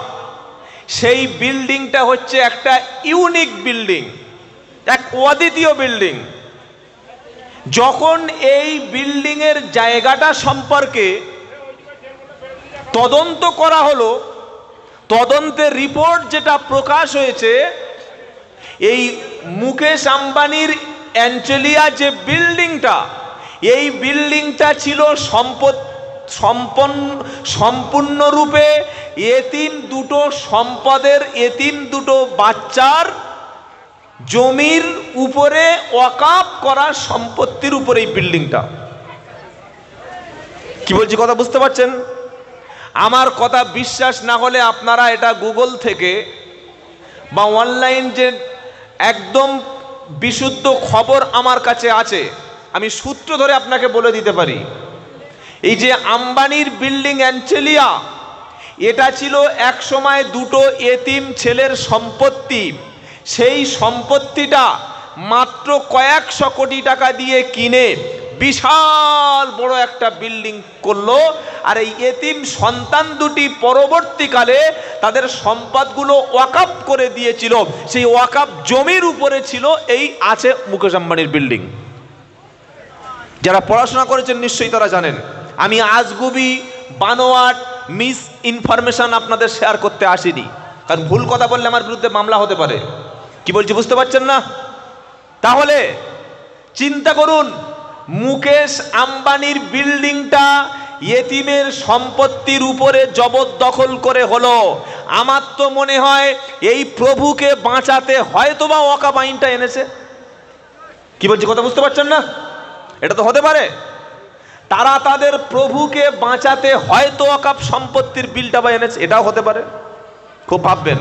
সেই বিল্ডিংটা হচ্ছে একটা ইউনিক বিল্ডিং, এক অদ্বিতীয় বিল্ডিং। যখন এই বিল্ডিংয়ের জায়গাটা সম্পর্কে তদন্ত করা হলো, তদন্তের রিপোর্ট যেটা প্রকাশ হয়েছে, এই মুকেশ আম্বানির অ্যাঞ্জেলিয়া যে বিল্ডিংটা, এই বিল্ডিংটা ছিল সম্পূর্ণরূপে এতিম দুটো সম্পদের, এতিম দুটো বাচ্চার জমির উপরে ওয়াকাফ করা সম্পত্তির উপরে এই বিল্ডিংটা। কি বলছি কথা বুঝতে পারছেন? আমার কথা বিশ্বাস না হলে আপনারা এটা গুগল থেকে বা অনলাইন যে একদম বিশুদ্ধ খবর আমার কাছে আছে, আমি সূত্র ধরে আপনাকে বলে দিতে পারি। এই যে আম্বানির বিল্ডিং অ্যাঞ্জেলিয়া, এটা ছিল এক সময় দুটো এতিম ছেলের সম্পত্তি। সেই সম্পত্তিটা মাত্র কয়েকশো কোটি টাকা দিয়ে কিনে বিশাল বড় একটা বিল্ডিং করলো। আর এই এতিম সন্তান দুটি পরবর্তীকালে তাদের সম্পদগুলো ওয়াকাফ করে দিয়েছিল। সেই ওয়াকাফ জমির উপরে ছিল এই আছে মুকেশ আম্বানির বিল্ডিং। যারা পড়াশোনা করেছেন নিশ্চয়ই তারা জানেন। আমি আজগুবি বানোয়াট মিস ইনফরমেশন আপনাদের শেয়ার করতে আসিনি, কারণ ভুল কথা বললে আমার বিরুদ্ধে মামলা হতে পারে। কি বলছি বুঝতে পারছেন না? তাহলে চিন্তা করুন, মুকেশ আম্বানির বিল্ডিংটা এতিমের সম্পত্তির উপরে জবরদখল করে হলো। আমার তো মনে হয় এই প্রভুকে বাঁচাতে হয়তোবা ওয়াকাফ আইনটা এনেছে। কি বলছি কথা বুঝতে পারছেন না? এটা তো হতে পারে তারা তাদের প্রভুকে বাঁচাতে হয়তো ওয়াকাফ সম্পত্তির বিলটা বা এনেছে, এটাও হতে পারে। খুব ভাববেন।